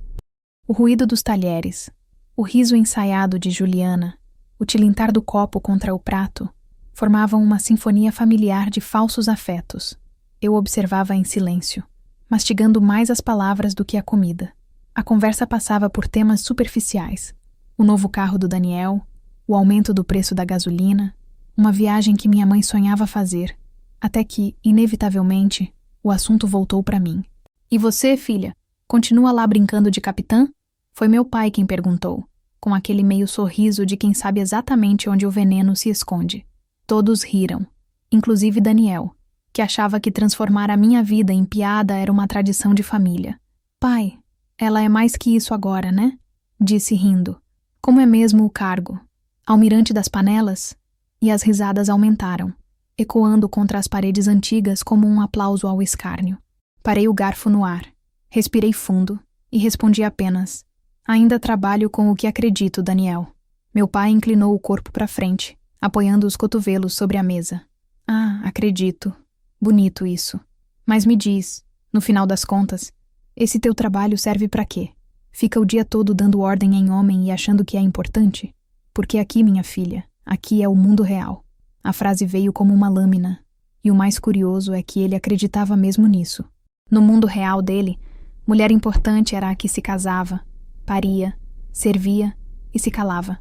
O ruído dos talheres, o riso ensaiado de Juliana, o tilintar do copo contra o prato, formavam uma sinfonia familiar de falsos afetos. Eu observava em silêncio, mastigando mais as palavras do que a comida. A conversa passava por temas superficiais. O novo carro do Daniel, o aumento do preço da gasolina, uma viagem que minha mãe sonhava fazer, até que, inevitavelmente, o assunto voltou para mim. E você, filha, continua lá brincando de capitã? Foi meu pai quem perguntou, com aquele meio sorriso de quem sabe exatamente onde o veneno se esconde. Todos riram, inclusive Daniel, que achava que transformar a minha vida em piada era uma tradição de família. Pai, ela é mais que isso agora, né? Disse rindo. Como é mesmo o cargo? Almirante das panelas? E as risadas aumentaram, ecoando contra as paredes antigas como um aplauso ao escárnio. Parei o garfo no ar, respirei fundo e respondi apenas: ainda trabalho com o que acredito, Daniel. Meu pai inclinou o corpo para frente, apoiando os cotovelos sobre a mesa. Ah, acredito. Bonito isso. Mas me diz, no final das contas, esse teu trabalho serve para quê? Fica o dia todo dando ordem em homem e achando que é importante? Porque aqui, minha filha, aqui é o mundo real. A frase veio como uma lâmina, e o mais curioso é que ele acreditava mesmo nisso. No mundo real dele, mulher importante era a que se casava, paria, servia e se calava.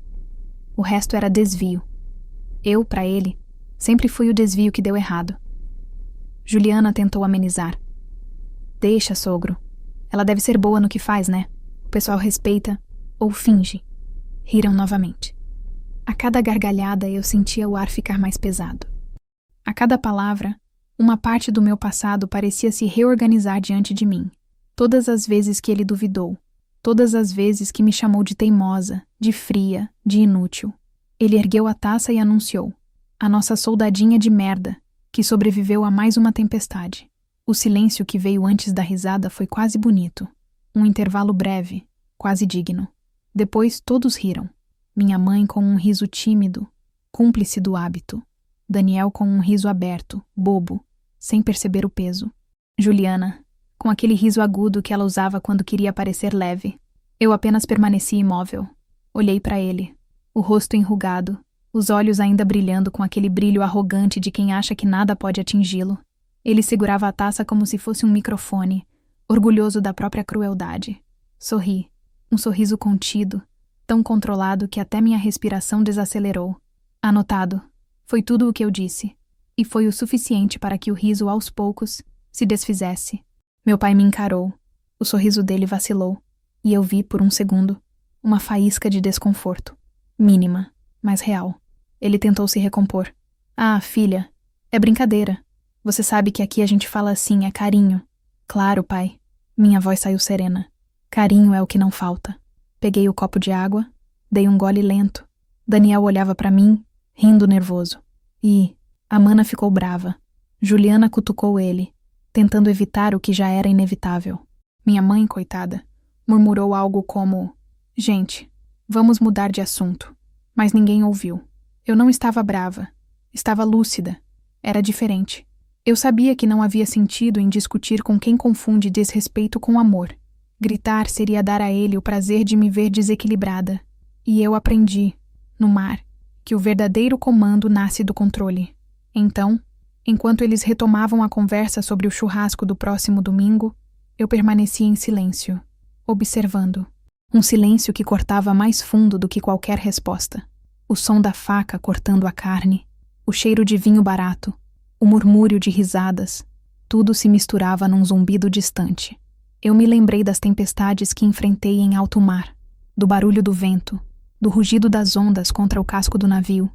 O resto era desvio. Eu, para ele, sempre fui o desvio que deu errado. Juliana tentou amenizar. Deixa, sogro. Ela deve ser boa no que faz, né? O pessoal respeita ou finge. Riram novamente. A cada gargalhada eu sentia o ar ficar mais pesado. A cada palavra, uma parte do meu passado parecia se reorganizar diante de mim. Todas as vezes que ele duvidou, todas as vezes que me chamou de teimosa, de fria, de inútil. Ele ergueu a taça e anunciou: a nossa soldadinha de merda, que sobreviveu a mais uma tempestade. O silêncio que veio antes da risada foi quase bonito. Um intervalo breve, quase digno. Depois todos riram. Minha mãe com um riso tímido, cúmplice do hábito. Daniel com um riso aberto, bobo, sem perceber o peso. Juliana, com aquele riso agudo que ela usava quando queria parecer leve. Eu apenas permaneci imóvel. Olhei para ele, o rosto enrugado, os olhos ainda brilhando com aquele brilho arrogante de quem acha que nada pode atingi-lo. Ele segurava a taça como se fosse um microfone, orgulhoso da própria crueldade. Sorri, um sorriso contido, tão controlado que até minha respiração desacelerou. Anotado, foi tudo o que eu disse, e foi o suficiente para que o riso aos poucos se desfizesse. Meu pai me encarou, o sorriso dele vacilou, e eu vi, por um segundo, uma faísca de desconforto. Mínima, mas real. Ele tentou se recompor. Ah, filha, é brincadeira. Você sabe que aqui a gente fala assim, é carinho. Claro, pai. Minha voz saiu serena. Carinho é o que não falta. Peguei o copo de água, dei um gole lento. Daniel olhava para mim, rindo nervoso. E a mana ficou brava. Juliana cutucou ele, tentando evitar o que já era inevitável. Minha mãe, coitada, murmurou algo como: gente, vamos mudar de assunto. Mas ninguém ouviu. Eu não estava brava. Estava lúcida. Era diferente. Eu sabia que não havia sentido em discutir com quem confunde desrespeito com amor. Gritar seria dar a ele o prazer de me ver desequilibrada. E eu aprendi, no mar, que o verdadeiro comando nasce do controle. Então, enquanto eles retomavam a conversa sobre o churrasco do próximo domingo, eu permaneci em silêncio, observando. Um silêncio que cortava mais fundo do que qualquer resposta. O som da faca cortando a carne, o cheiro de vinho barato, o murmúrio de risadas, tudo se misturava num zumbido distante. Eu me lembrei das tempestades que enfrentei em alto mar, do barulho do vento, do rugido das ondas contra o casco do navio,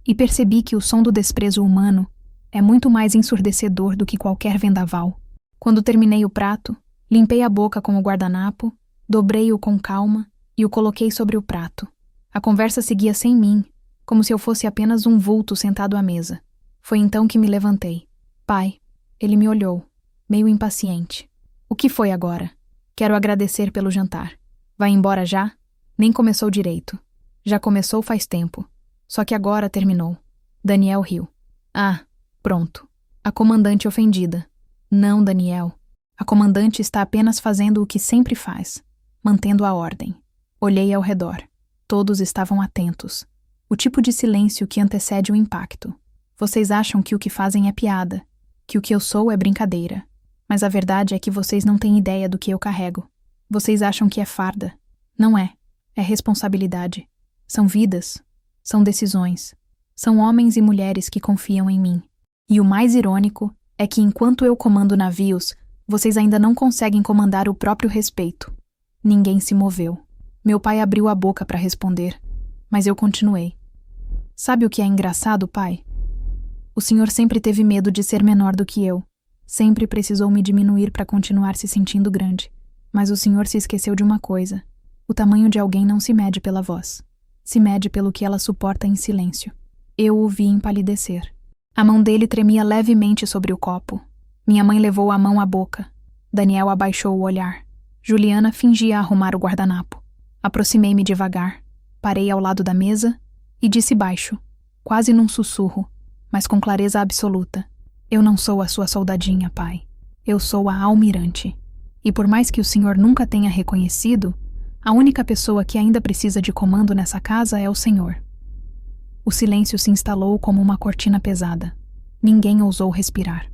e percebi que o som do desprezo humano é muito mais ensurdecedor do que qualquer vendaval. Quando terminei o prato, limpei a boca com o guardanapo, dobrei-o com calma e o coloquei sobre o prato. A conversa seguia sem mim, como se eu fosse apenas um vulto sentado à mesa. Foi então que me levantei. Pai, ele me olhou, meio impaciente. O que foi agora? Quero agradecer pelo jantar. Vai embora já? Nem começou direito. Já começou faz tempo. Só que agora terminou. Daniel riu. Ah, pronto. A comandante ofendida. Não, Daniel. A comandante está apenas fazendo o que sempre faz, mantendo a ordem. Olhei ao redor. Todos estavam atentos. O tipo de silêncio que antecede o impacto. Vocês acham que o que fazem é piada, que o que eu sou é brincadeira. Mas a verdade é que vocês não têm ideia do que eu carrego. Vocês acham que é farda. Não é. É responsabilidade. São vidas. São decisões. São homens e mulheres que confiam em mim. E o mais irônico é que enquanto eu comando navios, vocês ainda não conseguem comandar o próprio respeito. Ninguém se moveu. Meu pai abriu a boca para responder, mas eu continuei. Sabe o que é engraçado, pai? O senhor sempre teve medo de ser menor do que eu. Sempre precisou me diminuir para continuar se sentindo grande. Mas o senhor se esqueceu de uma coisa. O tamanho de alguém não se mede pela voz. Se mede pelo que ela suporta em silêncio. Eu o vi empalidecer. A mão dele tremia levemente sobre o copo. Minha mãe levou a mão à boca. Daniel abaixou o olhar. Juliana fingia arrumar o guardanapo. Aproximei-me devagar, parei ao lado da mesa e disse baixo, quase num sussurro, mas com clareza absoluta. Eu não sou a sua soldadinha, pai. Eu sou a almirante. E por mais que o senhor nunca tenha reconhecido, a única pessoa que ainda precisa de comando nessa casa é o senhor. O silêncio se instalou como uma cortina pesada. Ninguém ousou respirar.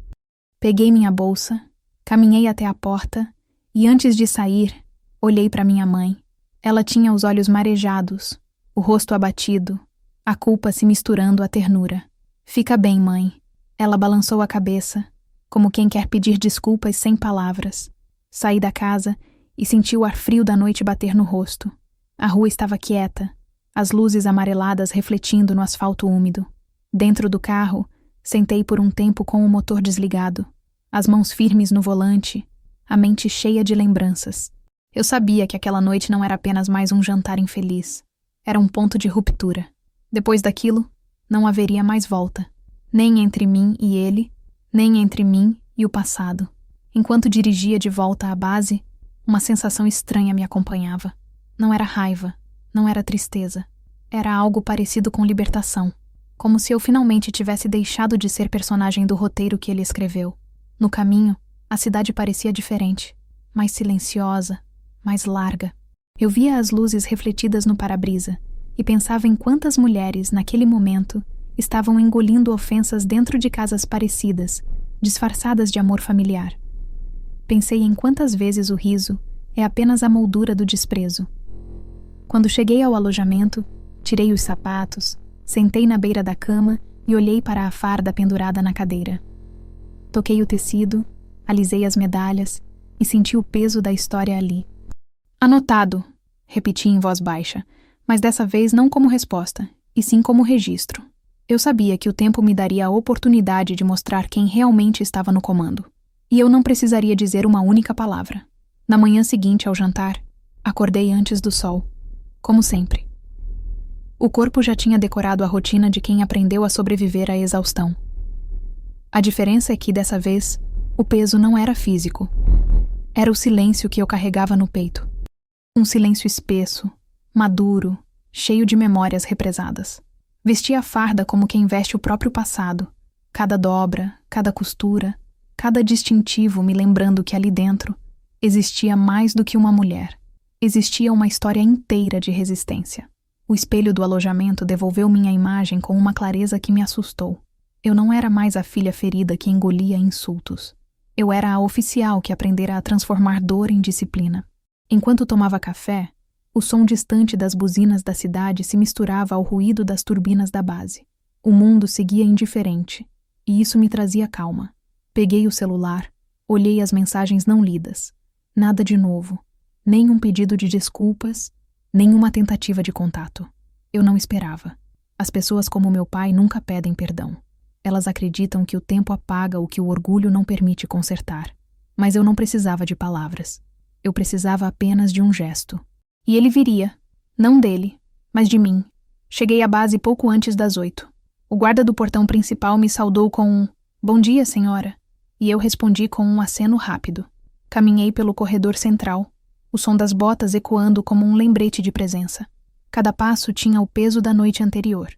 Peguei minha bolsa, caminhei até a porta e antes de sair, olhei para minha mãe. Ela tinha os olhos marejados, o rosto abatido, a culpa se misturando à ternura. Fica bem, mãe. Ela balançou a cabeça, como quem quer pedir desculpas sem palavras. Saí da casa e senti o ar frio da noite bater no rosto. A rua estava quieta, as luzes amareladas refletindo no asfalto úmido. Dentro do carro, sentei por um tempo com o motor desligado, as mãos firmes no volante, a mente cheia de lembranças. Eu sabia que aquela noite não era apenas mais um jantar infeliz. Era um ponto de ruptura. Depois daquilo, não haveria mais volta. Nem entre mim e ele, nem entre mim e o passado. Enquanto dirigia de volta à base, uma sensação estranha me acompanhava. Não era raiva, não era tristeza. Era algo parecido com libertação. Como se eu finalmente tivesse deixado de ser personagem do roteiro que ele escreveu. No caminho, a cidade parecia diferente, mais silenciosa, mais larga. Eu via as luzes refletidas no para-brisa e pensava em quantas mulheres, naquele momento, estavam engolindo ofensas dentro de casas parecidas, disfarçadas de amor familiar. Pensei em quantas vezes o riso é apenas a moldura do desprezo. Quando cheguei ao alojamento, tirei os sapatos, sentei na beira da cama e olhei para a farda pendurada na cadeira. Toquei o tecido, alisei as medalhas e senti o peso da história ali. Anotado, repeti em voz baixa, mas dessa vez não como resposta, e sim como registro. Eu sabia que o tempo me daria a oportunidade de mostrar quem realmente estava no comando. E eu não precisaria dizer uma única palavra. Na manhã seguinte ao jantar, acordei antes do sol, como sempre. O corpo já tinha decorado a rotina de quem aprendeu a sobreviver à exaustão. A diferença é que, dessa vez, o peso não era físico. Era o silêncio que eu carregava no peito. Um silêncio espesso, maduro, cheio de memórias represadas. Vesti a farda como quem veste o próprio passado. Cada dobra, cada costura, cada distintivo me lembrando que ali dentro existia mais do que uma mulher. Existia uma história inteira de resistência. O espelho do alojamento devolveu minha imagem com uma clareza que me assustou. Eu não era mais a filha ferida que engolia insultos. Eu era a oficial que aprendera a transformar dor em disciplina. Enquanto tomava café, o som distante das buzinas da cidade se misturava ao ruído das turbinas da base. O mundo seguia indiferente, e isso me trazia calma. Peguei o celular, olhei as mensagens não lidas. Nada de novo, nem um pedido de desculpas, nem uma tentativa de contato. Eu não esperava. As pessoas como meu pai nunca pedem perdão. Elas acreditam que o tempo apaga o que o orgulho não permite consertar. Mas eu não precisava de palavras. Eu precisava apenas de um gesto. E ele viria, não dele, mas de mim. Cheguei à base pouco antes das 8. O guarda do portão principal me saudou com um "Bom dia, senhora", e eu respondi com um aceno rápido. Caminhei pelo corredor central, o som das botas ecoando como um lembrete de presença. Cada passo tinha o peso da noite anterior.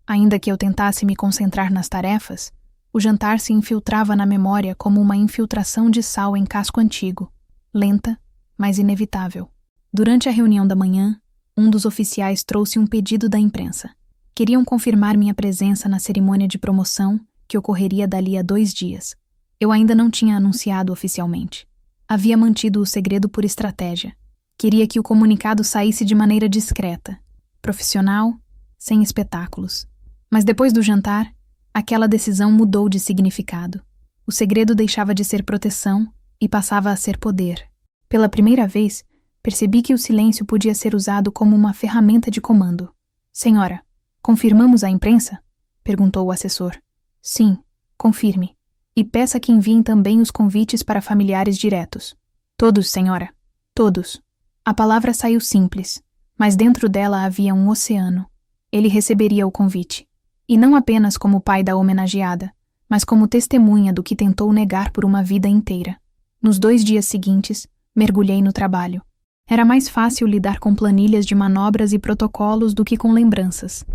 Ainda que eu tentasse me concentrar nas tarefas, o jantar se infiltrava na memória como uma infiltração de sal em casco antigo, lenta, mas inevitável. Durante a reunião da manhã, um dos oficiais trouxe um pedido da imprensa. Queriam confirmar minha presença na cerimônia de promoção, que ocorreria dali a 2 dias. Eu ainda não tinha anunciado oficialmente. Havia mantido o segredo por estratégia. Queria que o comunicado saísse de maneira discreta, profissional, sem espetáculos. Mas depois do jantar, aquela decisão mudou de significado. O segredo deixava de ser proteção e passava a ser poder. Pela primeira vez, percebi que o silêncio podia ser usado como uma ferramenta de comando. "Senhora, confirmamos a imprensa?" perguntou o assessor. "Sim, confirme. E peça que enviem também os convites para familiares diretos." "Todos, senhora. Todos." A palavra saiu simples, mas dentro dela havia um oceano. Ele receberia o convite. E não apenas como pai da homenageada, mas como testemunha do que tentou negar por uma vida inteira. Nos 2 dias seguintes, mergulhei no trabalho. Era mais fácil lidar com planilhas de manobras e protocolos do que com lembranças.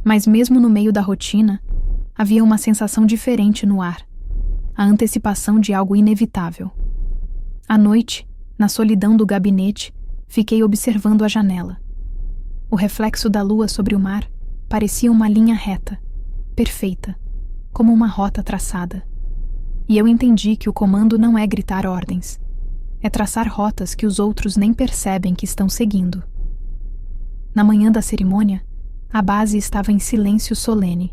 Mas mesmo no meio da rotina, havia uma sensação diferente no ar. A antecipação de algo inevitável. À noite, na solidão do gabinete, fiquei observando a janela. O reflexo da lua sobre o mar parecia uma linha reta, perfeita, como uma rota traçada. E eu entendi que o comando não é gritar ordens. É traçar rotas que os outros nem percebem que estão seguindo. Na manhã da cerimônia, a base estava em silêncio solene.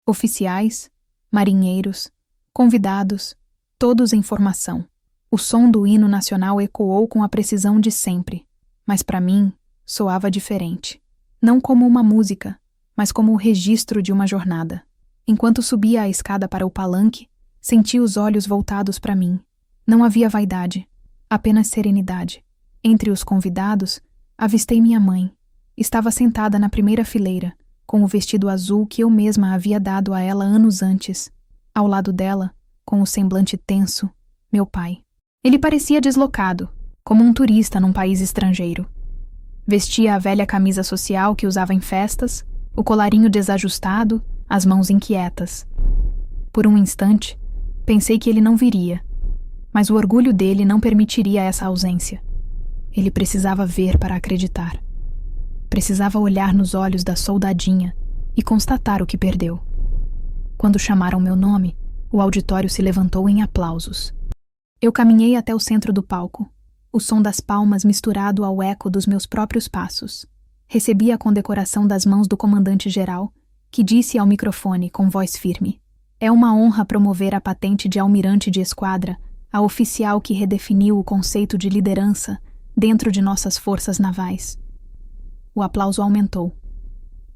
Oficiais, marinheiros, convidados, todos em formação. O som do hino nacional ecoou com a precisão de sempre, mas para mim soava diferente. Não como uma música, mas como o registro de uma jornada. Enquanto subia a escada para o palanque, senti os olhos voltados para mim. Não havia vaidade, apenas serenidade. Entre os convidados, avistei minha mãe. Estava sentada na primeira fileira, com o vestido azul que eu mesma havia dado a ela anos antes. Ao lado dela, com o semblante tenso, meu pai. Ele parecia deslocado, como um turista num país estrangeiro. Vestia a velha camisa social que usava em festas, o colarinho desajustado, as mãos inquietas. Por um instante, pensei que ele não viria, mas o orgulho dele não permitiria essa ausência. Ele precisava ver para acreditar. Precisava olhar nos olhos da soldadinha e constatar o que perdeu. Quando chamaram meu nome, o auditório se levantou em aplausos. Eu caminhei até o centro do palco, o som das palmas misturado ao eco dos meus próprios passos. Recebi a condecoração das mãos do comandante-geral, que disse ao microfone com voz firme: "É uma honra promover a patente de almirante de esquadra a oficial que redefiniu o conceito de liderança dentro de nossas forças navais." O aplauso aumentou.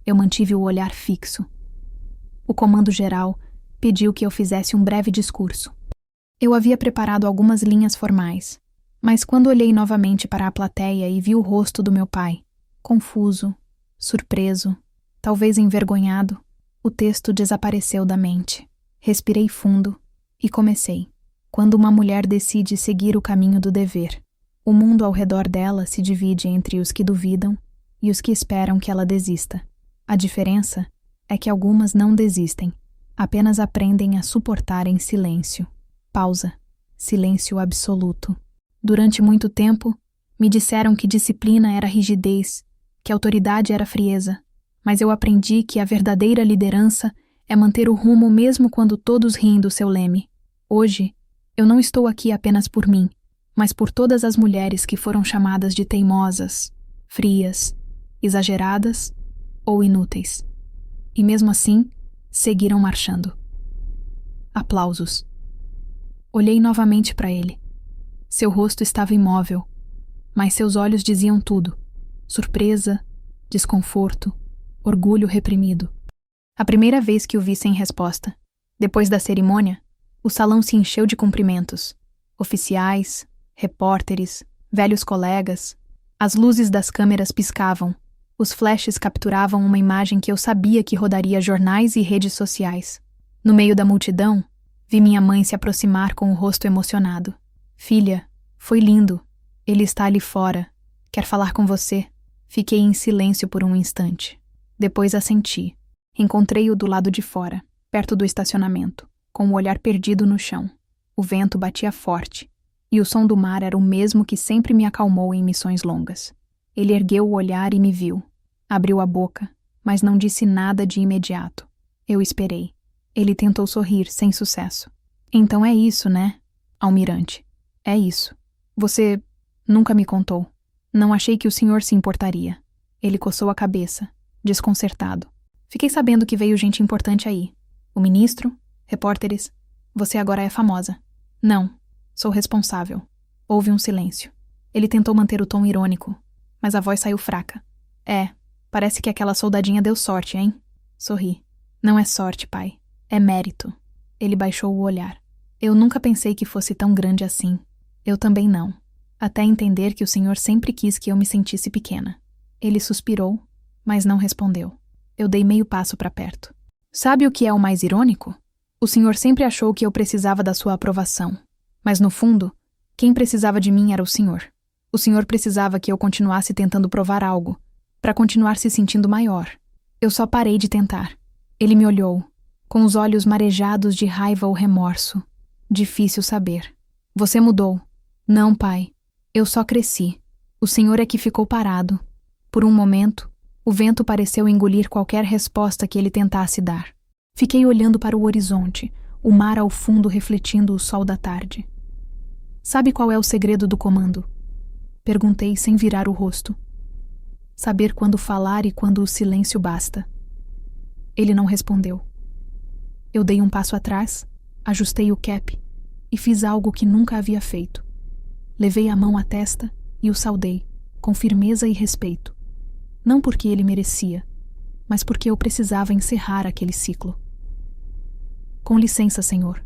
Eu mantive o olhar fixo. O comando-geral pediu que eu fizesse um breve discurso. Eu havia preparado algumas linhas formais, mas quando olhei novamente para a plateia e vi o rosto do meu pai, confuso, surpreso, talvez envergonhado, o texto desapareceu da mente. Respirei fundo e comecei. Quando uma mulher decide seguir o caminho do dever, o mundo ao redor dela se divide entre os que duvidam e os que esperam que ela desista. A diferença é que algumas não desistem, apenas aprendem a suportar em silêncio. Pausa. Silêncio absoluto. Durante muito tempo, me disseram que disciplina era rigidez, que autoridade era frieza, mas eu aprendi que a verdadeira liderança é manter o rumo mesmo quando todos riem do seu leme. Hoje, eu não estou aqui apenas por mim, mas por todas as mulheres que foram chamadas de teimosas, frias, exageradas ou inúteis. E mesmo assim, seguiram marchando. Aplausos. Olhei novamente para ele. Seu rosto estava imóvel, mas seus olhos diziam tudo: surpresa, desconforto, orgulho reprimido. A primeira vez que o vi sem resposta. Depois da cerimônia, o salão se encheu de cumprimentos. Oficiais, repórteres, velhos colegas. As luzes das câmeras piscavam. Os flashes capturavam uma imagem que eu sabia que rodaria jornais e redes sociais. No meio da multidão, vi minha mãe se aproximar com o rosto emocionado. Filha, foi lindo. Ele está ali fora. Quer falar com você. Fiquei em silêncio por um instante. Depois assenti. Encontrei-o do lado de fora, perto do estacionamento, com o olhar perdido no chão. O vento batia forte, e o som do mar era o mesmo que sempre me acalmou em missões longas. Ele ergueu o olhar e me viu. Abriu a boca, mas não disse nada de imediato. Eu esperei. Ele tentou sorrir, sem sucesso. Então é isso, né, almirante? É isso. Você nunca me contou. Não achei que o senhor se importaria. Ele coçou a cabeça, desconcertado. Fiquei sabendo que veio gente importante aí. O ministro, repórteres. Você agora é famosa. Não, sou responsável. Houve um silêncio. Ele tentou manter o tom irônico, mas a voz saiu fraca. Parece que aquela soldadinha deu sorte, hein? Sorri. Não é sorte, pai. É mérito. Ele baixou o olhar. Eu nunca pensei que fosse tão grande assim. Eu também não. Até entender que o senhor sempre quis que eu me sentisse pequena. Ele suspirou, mas não respondeu. Eu dei meio passo para perto. Sabe o que é o mais irônico? O senhor sempre achou que eu precisava da sua aprovação. Mas no fundo, quem precisava de mim era o senhor. O senhor precisava que eu continuasse tentando provar algo, para continuar se sentindo maior. Eu só parei de tentar. Ele me olhou, com os olhos marejados de raiva ou remorso. Difícil saber. Você mudou. Não, pai. Eu só cresci. O senhor é que ficou parado. Por um momento, o vento pareceu engolir qualquer resposta que ele tentasse dar. Fiquei olhando para o horizonte, o mar ao fundo refletindo o sol da tarde. Sabe qual é o segredo do comando? Perguntei sem virar o rosto. Saber quando falar e quando o silêncio basta. Ele não respondeu. Eu dei um passo atrás, ajustei o cap e fiz algo que nunca havia feito. Levei a mão à testa e o saudei, com firmeza e respeito. Não porque ele merecia, mas porque eu precisava encerrar aquele ciclo. Com licença, senhor.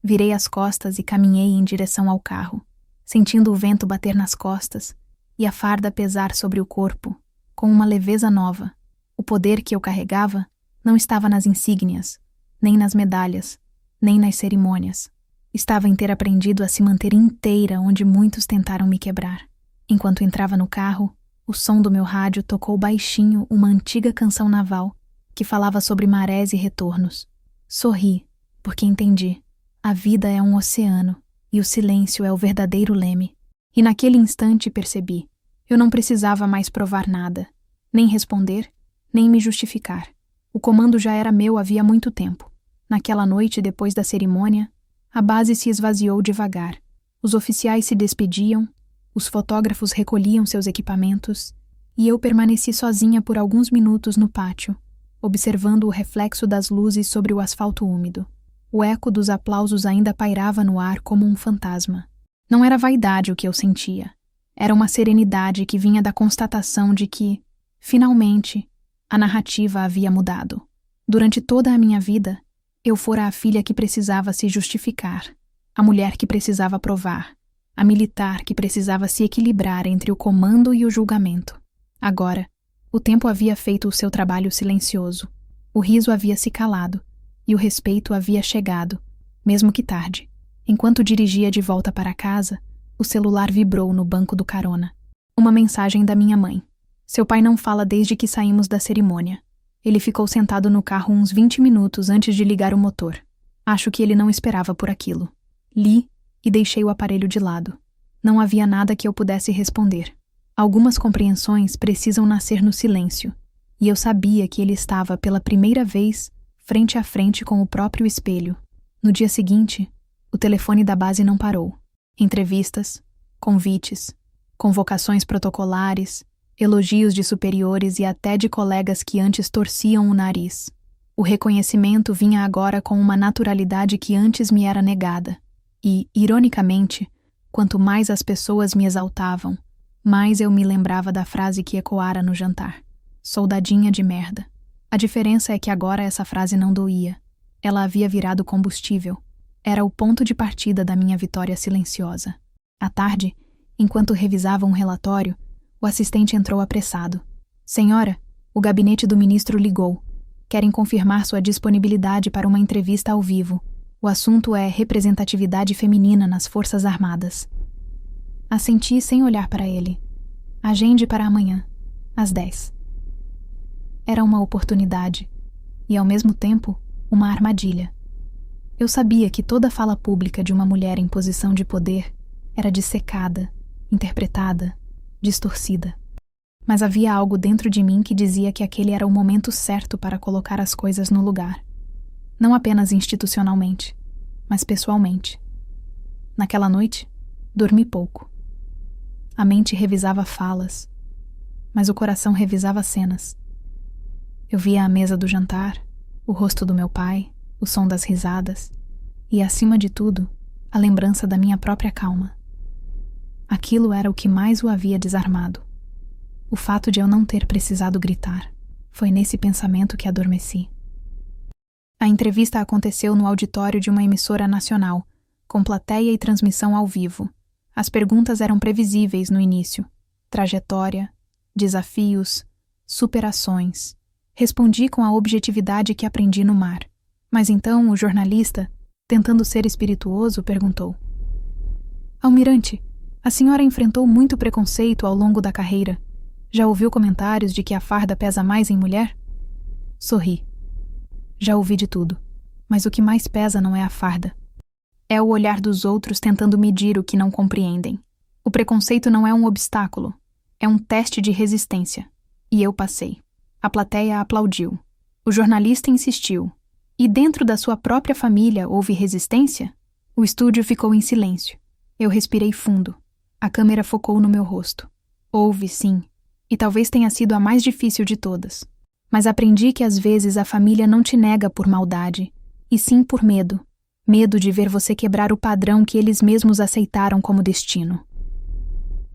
Virei as costas e caminhei em direção ao carro, sentindo o vento bater nas costas e a farda pesar sobre o corpo, com uma leveza nova. O poder que eu carregava não estava nas insígnias, nem nas medalhas, nem nas cerimônias. Estava em ter aprendido a se manter inteira onde muitos tentaram me quebrar. Enquanto entrava no carro, o som do meu rádio tocou baixinho uma antiga canção naval que falava sobre marés e retornos. Sorri, porque entendi. A vida é um oceano e o silêncio é o verdadeiro leme. E naquele instante percebi. Eu não precisava mais provar nada, nem responder, nem me justificar. O comando já era meu havia muito tempo. Naquela noite, depois da cerimônia, a base se esvaziou devagar. Os oficiais se despediam, os fotógrafos recolhiam seus equipamentos e eu permaneci sozinha por alguns minutos no pátio, observando o reflexo das luzes sobre o asfalto úmido. O eco dos aplausos ainda pairava no ar como um fantasma. Não era vaidade o que eu sentia. Era uma serenidade que vinha da constatação de que, finalmente, a narrativa havia mudado. Durante toda a minha vida, eu fora a filha que precisava se justificar, a mulher que precisava provar, a militar que precisava se equilibrar entre o comando e o julgamento. Agora, o tempo havia feito o seu trabalho silencioso. O riso havia se calado e o respeito havia chegado, mesmo que tarde. Enquanto dirigia de volta para casa, o celular vibrou no banco do carona. Uma mensagem da minha mãe. Seu pai não fala desde que saímos da cerimônia. Ele ficou sentado no carro uns 20 minutos antes de ligar o motor. Acho que ele não esperava por aquilo. Li e deixei o aparelho de lado. Não havia nada que eu pudesse responder. Algumas compreensões precisam nascer no silêncio, e eu sabia que ele estava pela primeira vez frente a frente com o próprio espelho. No dia seguinte, o telefone da base não parou. Entrevistas, convites, convocações protocolares, elogios de superiores e até de colegas que antes torciam o nariz. O reconhecimento vinha agora com uma naturalidade que antes me era negada. E, ironicamente, quanto mais as pessoas me exaltavam, mais eu me lembrava da frase que ecoara no jantar. Soldadinha de merda. A diferença é que agora essa frase não doía. Ela havia virado combustível. Era o ponto de partida da minha vitória silenciosa. À tarde, enquanto revisava um relatório, o assistente entrou apressado. Senhora, o gabinete do ministro ligou. Querem confirmar sua disponibilidade para uma entrevista ao vivo. O assunto é representatividade feminina nas Forças Armadas. Assenti sem olhar para ele. Agende para amanhã, às 10. Era uma oportunidade e, ao mesmo tempo, uma armadilha. Eu sabia que toda fala pública de uma mulher em posição de poder era dissecada, interpretada, distorcida. Mas havia algo dentro de mim que dizia que aquele era o momento certo para colocar as coisas no lugar. Não apenas institucionalmente, mas pessoalmente. Naquela noite, dormi pouco. A mente revisava falas, mas o coração revisava cenas. Eu via a mesa do jantar, o rosto do meu pai, o som das risadas e, acima de tudo, a lembrança da minha própria calma. Aquilo era o que mais o havia desarmado. O fato de eu não ter precisado gritar. Foi nesse pensamento que adormeci. A entrevista aconteceu no auditório de uma emissora nacional, com plateia e transmissão ao vivo. As perguntas eram previsíveis no início. Trajetória, desafios, superações. Respondi com a objetividade que aprendi no mar. Mas então o jornalista, tentando ser espirituoso, perguntou: Almirante, a senhora enfrentou muito preconceito ao longo da carreira. Já ouviu comentários de que a farda pesa mais em mulher? Sorri. Já ouvi de tudo, mas o que mais pesa não é a farda. É o olhar dos outros tentando medir o que não compreendem. O preconceito não é um obstáculo, é um teste de resistência. E eu passei. A plateia aplaudiu. O jornalista insistiu. E dentro da sua própria família houve resistência? O estúdio ficou em silêncio. Eu respirei fundo. A câmera focou no meu rosto. Houve, sim. E talvez tenha sido a mais difícil de todas. Mas aprendi que às vezes a família não te nega por maldade, e sim por medo. Medo de ver você quebrar o padrão que eles mesmos aceitaram como destino.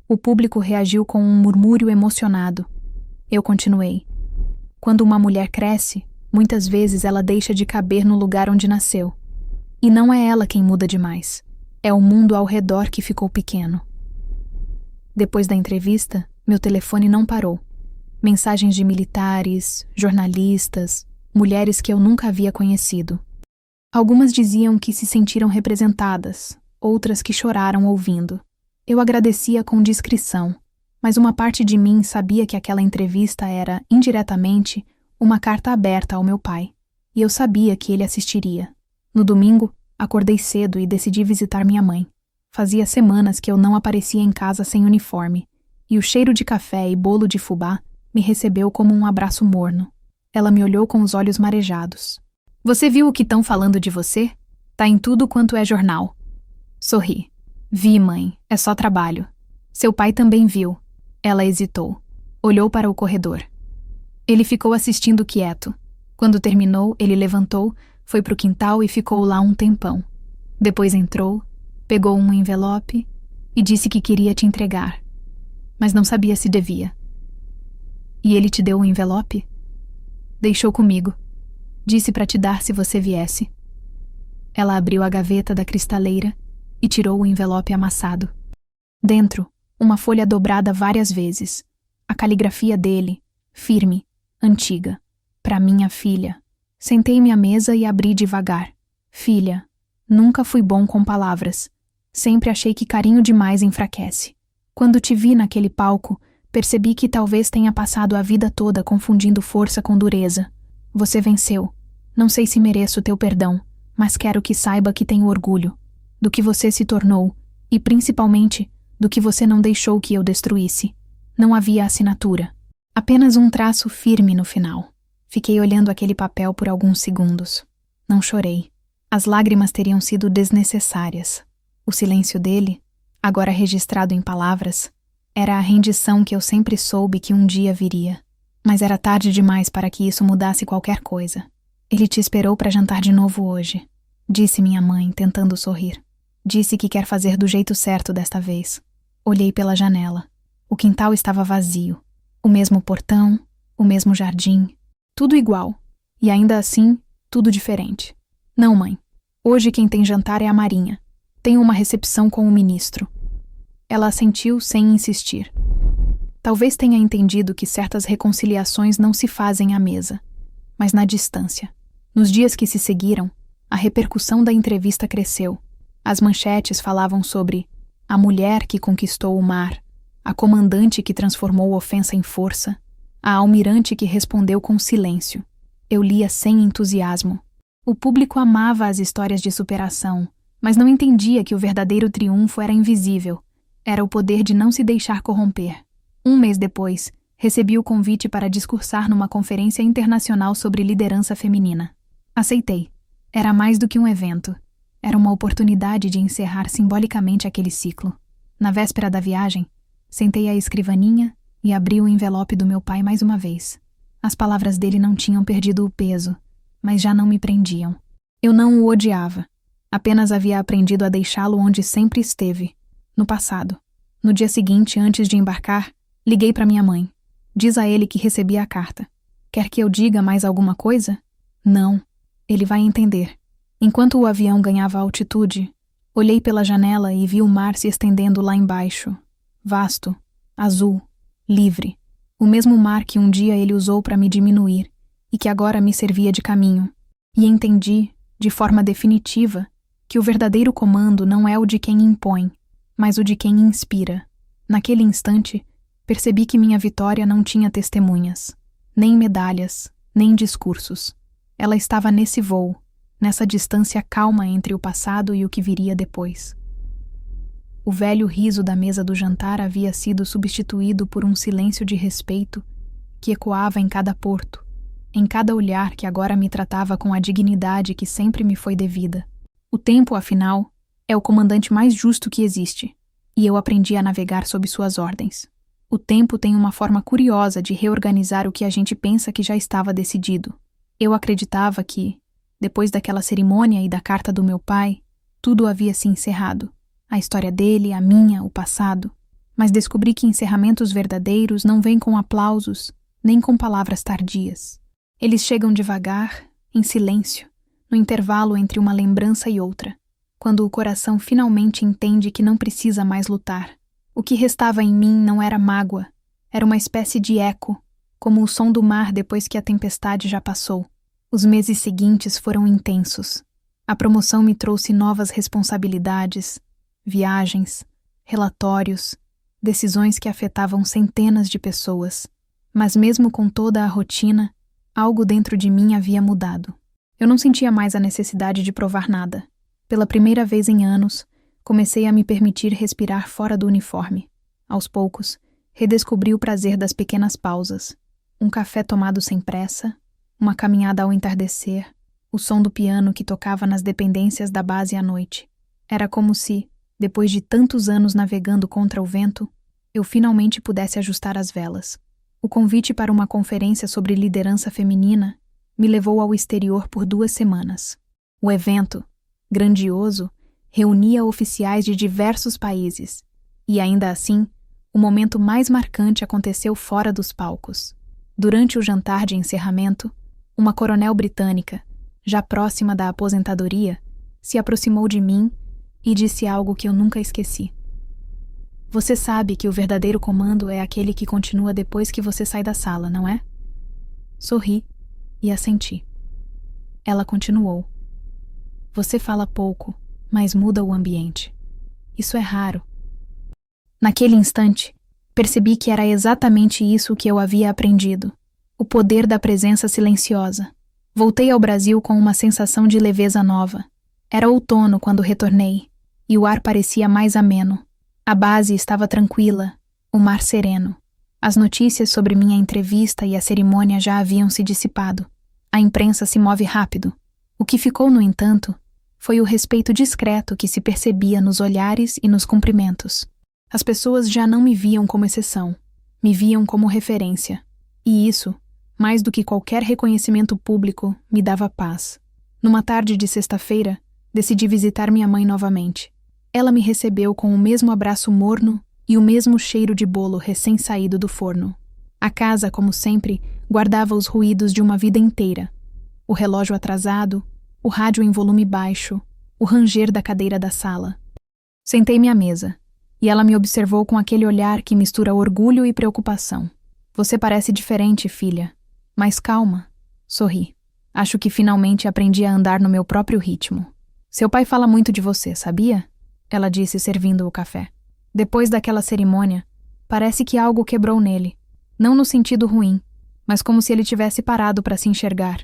O público reagiu com um murmúrio emocionado. Eu continuei. Quando uma mulher cresce, muitas vezes ela deixa de caber no lugar onde nasceu. E não é ela quem muda demais. É o mundo ao redor que ficou pequeno. Depois da entrevista, meu telefone não parou. Mensagens de militares, jornalistas, mulheres que eu nunca havia conhecido. Algumas diziam que se sentiram representadas, outras que choraram ouvindo. Eu agradecia com discrição, mas uma parte de mim sabia que aquela entrevista era, indiretamente, uma carta aberta ao meu pai, e eu sabia que ele assistiria. No domingo, acordei cedo e decidi visitar minha mãe. Fazia semanas que eu não aparecia em casa sem uniforme, e o cheiro de café e bolo de fubá me recebeu como um abraço morno. Ela me olhou com os olhos marejados. Você viu o que estão falando de você? Tá em tudo quanto é jornal. Sorri. Vi, mãe, é só trabalho. Seu pai também viu. Ela hesitou. Olhou para o corredor. Ele ficou assistindo quieto. Quando terminou, ele levantou, foi pro quintal e ficou lá um tempão. Depois entrou, pegou um envelope e disse que queria te entregar, mas não sabia se devia. E ele te deu o envelope? Deixou comigo. Disse para te dar se você viesse. Ela abriu a gaveta da cristaleira e tirou o envelope amassado. Dentro, uma folha dobrada várias vezes. A caligrafia dele, firme, antiga. Para minha filha. Sentei-me à mesa e abri devagar. Filha, nunca fui bom com palavras. Sempre achei que carinho demais enfraquece. Quando te vi naquele palco, percebi que talvez tenha passado a vida toda confundindo força com dureza. Você venceu. Não sei se mereço teu perdão, mas quero que saiba que tenho orgulho do que você se tornou e, principalmente, do que você não deixou que eu destruísse. Não havia assinatura. Apenas um traço firme no final. Fiquei olhando aquele papel por alguns segundos. Não chorei. As lágrimas teriam sido desnecessárias. O silêncio dele, agora registrado em palavras, era a rendição que eu sempre soube que um dia viria. Mas era tarde demais para que isso mudasse qualquer coisa. Ele te esperou para jantar de novo hoje, disse minha mãe, tentando sorrir. Disse que quer fazer do jeito certo desta vez. Olhei pela janela. O quintal estava vazio. O mesmo portão, o mesmo jardim, tudo igual. E ainda assim, tudo diferente. Não, mãe. Hoje quem tem jantar é a Marinha. Tenho uma recepção com o ministro. Ela assentiu sem insistir. Talvez tenha entendido que certas reconciliações não se fazem à mesa, mas na distância. Nos dias que se seguiram, a repercussão da entrevista cresceu. As manchetes falavam sobre a mulher que conquistou o mar, a comandante que transformou ofensa em força, a almirante que respondeu com silêncio. Eu lia sem entusiasmo. O público amava as histórias de superação, mas não entendia que o verdadeiro triunfo era invisível. Era o poder de não se deixar corromper. Um mês depois, recebi o convite para discursar numa conferência internacional sobre liderança feminina. Aceitei. Era mais do que um evento. Era uma oportunidade de encerrar simbolicamente aquele ciclo. Na véspera da viagem, sentei à escrivaninha e abri o envelope do meu pai mais uma vez. As palavras dele não tinham perdido o peso, mas já não me prendiam. Eu não o odiava. Apenas havia aprendido a deixá-lo onde sempre esteve, no passado. No dia seguinte, antes de embarcar, liguei para minha mãe. Diz a ele que recebi a carta. Quer que eu diga mais alguma coisa? Não. Ele vai entender. Enquanto o avião ganhava altitude, olhei pela janela e vi o mar se estendendo lá embaixo. Vasto, azul, livre. O mesmo mar que um dia ele usou para me diminuir e que agora me servia de caminho. E entendi, de forma definitiva, que o verdadeiro comando não é o de quem impõe, mas o de quem inspira. Naquele instante, percebi que minha vitória não tinha testemunhas, nem medalhas, nem discursos. Ela estava nesse voo, nessa distância calma entre o passado e o que viria depois. O velho riso da mesa do jantar havia sido substituído por um silêncio de respeito que ecoava em cada porto, em cada olhar que agora me tratava com a dignidade que sempre me foi devida. O tempo, afinal, é o comandante mais justo que existe, e eu aprendi a navegar sob suas ordens. O tempo tem uma forma curiosa de reorganizar o que a gente pensa que já estava decidido. Eu acreditava que, depois daquela cerimônia e da carta do meu pai, tudo havia se encerrado. A história dele, a minha, o passado. Mas descobri que encerramentos verdadeiros não vêm com aplausos, nem com palavras tardias. Eles chegam devagar, em silêncio, no intervalo entre uma lembrança e outra, quando o coração finalmente entende que não precisa mais lutar. O que restava em mim não era mágoa, era uma espécie de eco, como o som do mar depois que a tempestade já passou. Os meses seguintes foram intensos. A promoção me trouxe novas responsabilidades, viagens, relatórios, decisões que afetavam centenas de pessoas. Mas mesmo com toda a rotina, algo dentro de mim havia mudado. Eu não sentia mais a necessidade de provar nada. Pela primeira vez em anos, comecei a me permitir respirar fora do uniforme. Aos poucos, redescobri o prazer das pequenas pausas. Um café tomado sem pressa, uma caminhada ao entardecer, o som do piano que tocava nas dependências da base à noite. Era como se, depois de tantos anos navegando contra o vento, eu finalmente pudesse ajustar as velas. O convite para uma conferência sobre liderança feminina me levou ao exterior por 2 semanas. O evento, grandioso, reunia oficiais de diversos países, e ainda assim, o momento mais marcante aconteceu fora dos palcos. Durante o jantar de encerramento, uma coronel britânica, já próxima da aposentadoria, se aproximou de mim e disse algo que eu nunca esqueci. Você sabe que o verdadeiro comando é aquele que continua depois que você sai da sala, não é? Sorri e assenti. Ela continuou. Você fala pouco, mas muda o ambiente. Isso é raro. Naquele instante, percebi que era exatamente isso que eu havia aprendido. O poder da presença silenciosa. Voltei ao Brasil com uma sensação de leveza nova. Era outono quando retornei, e o ar parecia mais ameno. A base estava tranquila, o mar sereno. As notícias sobre minha entrevista e a cerimônia já haviam se dissipado. A imprensa se move rápido. O que ficou, no entanto, Foi o respeito discreto que se percebia nos olhares e nos cumprimentos. As pessoas já não me viam como exceção, me viam como referência. E isso, mais do que qualquer reconhecimento público, me dava paz. Numa tarde de sexta-feira, decidi visitar minha mãe novamente. Ela me recebeu com o mesmo abraço morno e o mesmo cheiro de bolo recém-saído do forno. A casa, como sempre, guardava os ruídos de uma vida inteira. O relógio atrasado, o rádio em volume baixo, o ranger da cadeira da sala. Sentei-me à mesa, e ela me observou com aquele olhar que mistura orgulho e preocupação. Você parece diferente, filha. Mas calma. Sorri. Acho que finalmente aprendi a andar no meu próprio ritmo. Seu pai fala muito de você, sabia? Ela disse, servindo o café. Depois daquela cerimônia, parece que algo quebrou nele. Não no sentido ruim, mas como se ele tivesse parado para se enxergar.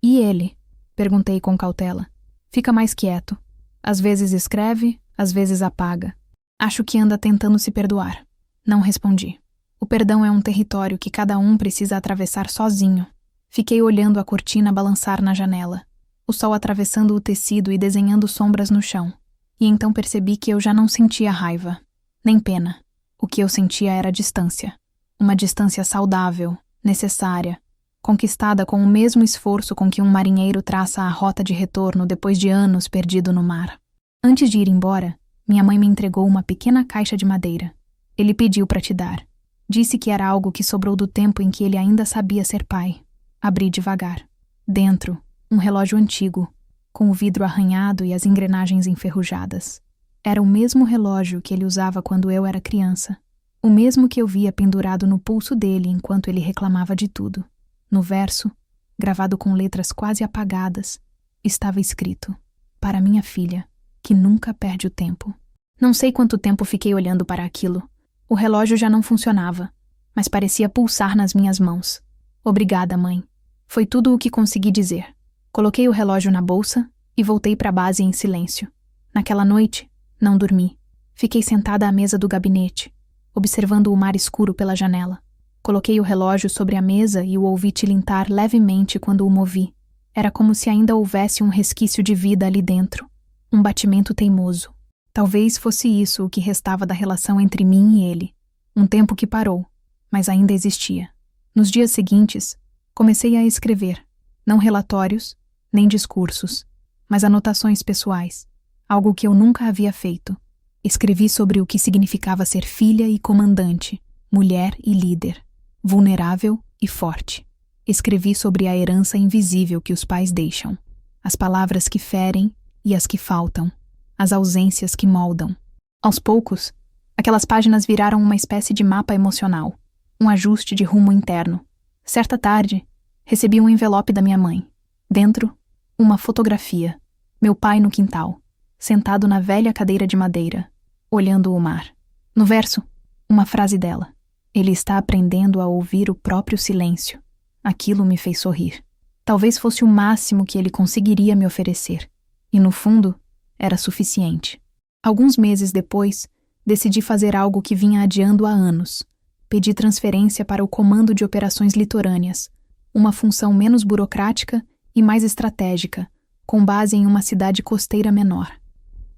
E ele? Perguntei com cautela. Fica mais quieto. Às vezes escreve, às vezes apaga. Acho que anda tentando se perdoar. Não respondi. O perdão é um território que cada um precisa atravessar sozinho. Fiquei olhando a cortina balançar na janela, o sol atravessando o tecido e desenhando sombras no chão. E então percebi que eu já não sentia raiva, nem pena. O que eu sentia era distância. Uma distância saudável, necessária, conquistada com o mesmo esforço com que um marinheiro traça a rota de retorno depois de anos perdido no mar. Antes de ir embora, minha mãe me entregou uma pequena caixa de madeira. Ele pediu para te dar. Disse que era algo que sobrou do tempo em que ele ainda sabia ser pai. Abri devagar. Dentro, um relógio antigo, com o vidro arranhado e as engrenagens enferrujadas. Era o mesmo relógio que ele usava quando eu era criança. O mesmo que eu via pendurado no pulso dele enquanto ele reclamava de tudo. No verso, gravado com letras quase apagadas, estava escrito: para minha filha, que nunca perde o tempo. Não sei quanto tempo fiquei olhando para aquilo. O relógio já não funcionava, mas parecia pulsar nas minhas mãos. Obrigada, mãe. Foi tudo o que consegui dizer. Coloquei o relógio na bolsa e voltei para a base em silêncio. Naquela noite, não dormi. Fiquei sentada à mesa do gabinete, observando o mar escuro pela janela. Coloquei o relógio sobre a mesa e o ouvi tilintar levemente quando o movi. Era como se ainda houvesse um resquício de vida ali dentro. Um batimento teimoso. Talvez fosse isso o que restava da relação entre mim e ele. Um tempo que parou, mas ainda existia. Nos dias seguintes, comecei a escrever. Não relatórios, nem discursos, mas anotações pessoais. Algo que eu nunca havia feito. Escrevi sobre o que significava ser filha e comandante, mulher e líder, vulnerável e forte. Escrevi sobre a herança invisível que os pais deixam, as palavras que ferem e as que faltam, as ausências que moldam. Aos poucos, aquelas páginas viraram uma espécie de mapa emocional, um ajuste de rumo interno. Certa tarde, recebi um envelope da minha mãe. Dentro, uma fotografia. Meu pai no quintal, sentado na velha cadeira de madeira, olhando o mar. No verso, uma frase dela. Ele está aprendendo a ouvir o próprio silêncio. Aquilo me fez sorrir. Talvez fosse o máximo que ele conseguiria me oferecer. E no fundo, era suficiente. Alguns meses depois, decidi fazer algo que vinha adiando há anos. Pedi transferência para o Comando de Operações Litorâneas, uma função menos burocrática e mais estratégica, com base em uma cidade costeira menor.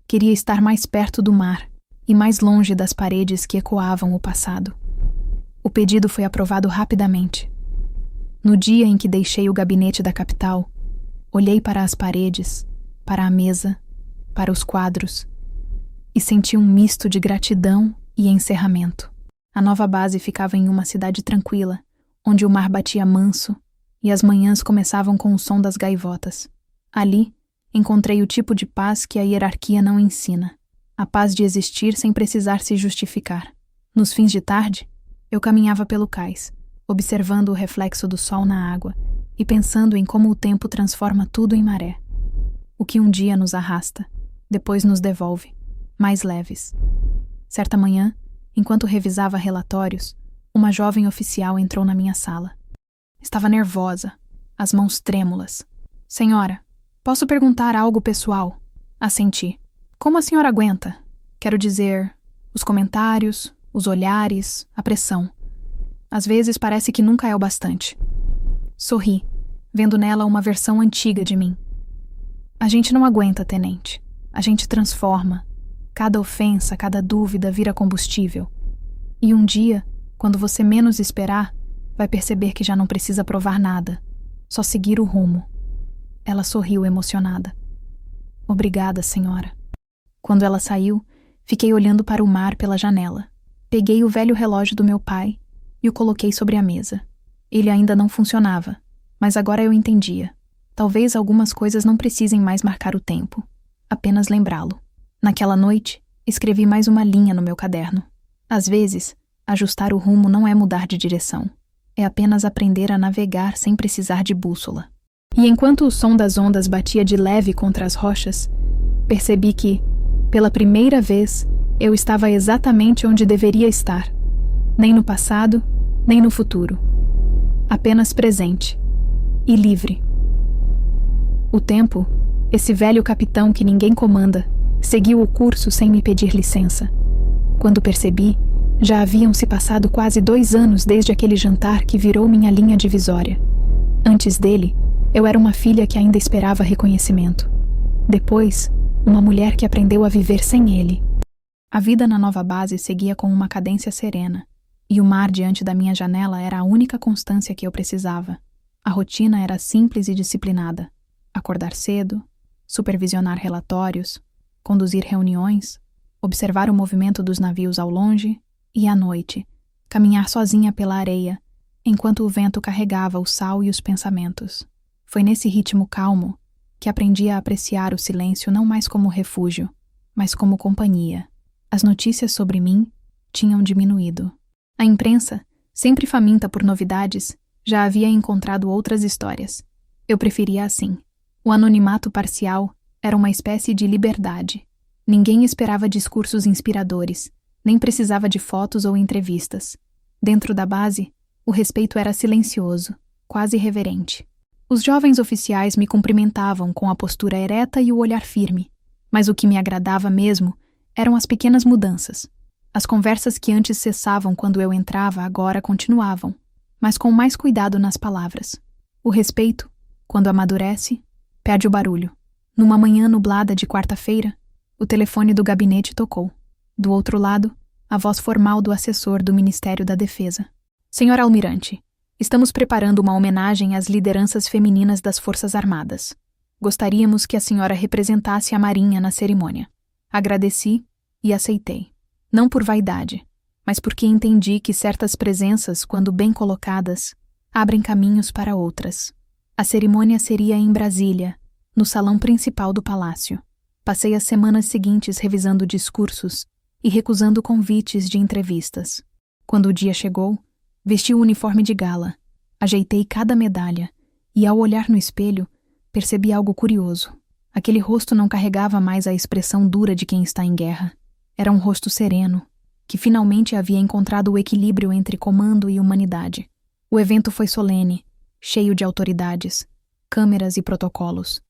Queria estar mais perto do mar e mais longe das paredes que ecoavam o passado. O pedido foi aprovado rapidamente. No dia em que deixei o gabinete da capital, olhei para as paredes, para a mesa, para os quadros, e senti um misto de gratidão e encerramento. A nova base ficava em uma cidade tranquila, onde o mar batia manso e as manhãs começavam com o som das gaivotas. Ali, encontrei o tipo de paz que a hierarquia não ensina, a paz de existir sem precisar se justificar. Nos fins de tarde, eu caminhava pelo cais, observando o reflexo do sol na água e pensando em como o tempo transforma tudo em maré. O que um dia nos arrasta, depois nos devolve, mais leves. Certa manhã, enquanto revisava relatórios, uma jovem oficial entrou na minha sala. Estava nervosa, as mãos trêmulas. Senhora, posso perguntar algo pessoal? Assenti. Como a senhora aguenta? Quero dizer, os comentários, os olhares, a pressão. Às vezes parece que nunca é o bastante. Sorri, vendo nela uma versão antiga de mim. A gente não aguenta, tenente. A gente transforma. Cada ofensa, cada dúvida vira combustível. E um dia, quando você menos esperar, vai perceber que já não precisa provar nada. Só seguir o rumo. Ela sorriu emocionada. Obrigada, senhora. Quando ela saiu, fiquei olhando para o mar pela janela. Peguei o velho relógio do meu pai e o coloquei sobre a mesa. Ele ainda não funcionava, mas agora eu entendia. Talvez algumas coisas não precisem mais marcar o tempo, apenas lembrá-lo. Naquela noite, escrevi mais uma linha no meu caderno. Às vezes, ajustar o rumo não é mudar de direção. É apenas aprender a navegar sem precisar de bússola. E enquanto o som das ondas batia de leve contra as rochas, percebi que, pela primeira vez, eu estava exatamente onde deveria estar. Nem no passado, nem no futuro. Apenas presente. E livre. O tempo, esse velho capitão que ninguém comanda, seguiu o curso sem me pedir licença. Quando percebi, já haviam se passado quase 2 anos desde aquele jantar que virou minha linha divisória. Antes dele, eu era uma filha que ainda esperava reconhecimento. Depois, uma mulher que aprendeu a viver sem ele. A vida na nova base seguia com uma cadência serena, e o mar diante da minha janela era a única constância que eu precisava. A rotina era simples e disciplinada. Acordar cedo, supervisionar relatórios, conduzir reuniões, observar o movimento dos navios ao longe e, à noite, caminhar sozinha pela areia, enquanto o vento carregava o sal e os pensamentos. Foi nesse ritmo calmo que aprendi a apreciar o silêncio não mais como refúgio, mas como companhia. As notícias sobre mim tinham diminuído. A imprensa, sempre faminta por novidades, já havia encontrado outras histórias. Eu preferia assim. O anonimato parcial era uma espécie de liberdade. Ninguém esperava discursos inspiradores, nem precisava de fotos ou entrevistas. Dentro da base, o respeito era silencioso, quase reverente. Os jovens oficiais me cumprimentavam com a postura ereta e o olhar firme, mas o que me agradava mesmo eram as pequenas mudanças. As conversas que antes cessavam quando eu entrava agora continuavam, mas com mais cuidado nas palavras. O respeito, quando amadurece, perde o barulho. Numa manhã nublada de quarta-feira, o telefone do gabinete tocou. Do outro lado, a voz formal do assessor do Ministério da Defesa. Senhor Almirante, estamos preparando uma homenagem às lideranças femininas das Forças Armadas. Gostaríamos que a senhora representasse a Marinha na cerimônia. Agradeci e aceitei. Não por vaidade, mas porque entendi que certas presenças, quando bem colocadas, abrem caminhos para outras. A cerimônia seria em Brasília, no salão principal do palácio. Passei as semanas seguintes revisando discursos e recusando convites de entrevistas. Quando o dia chegou, vesti o uniforme de gala, ajeitei cada medalha e, ao olhar no espelho, percebi algo curioso. Aquele rosto não carregava mais a expressão dura de quem está em guerra. Era um rosto sereno, que finalmente havia encontrado o equilíbrio entre comando e humanidade. O evento foi solene, cheio de autoridades, câmeras e protocolos.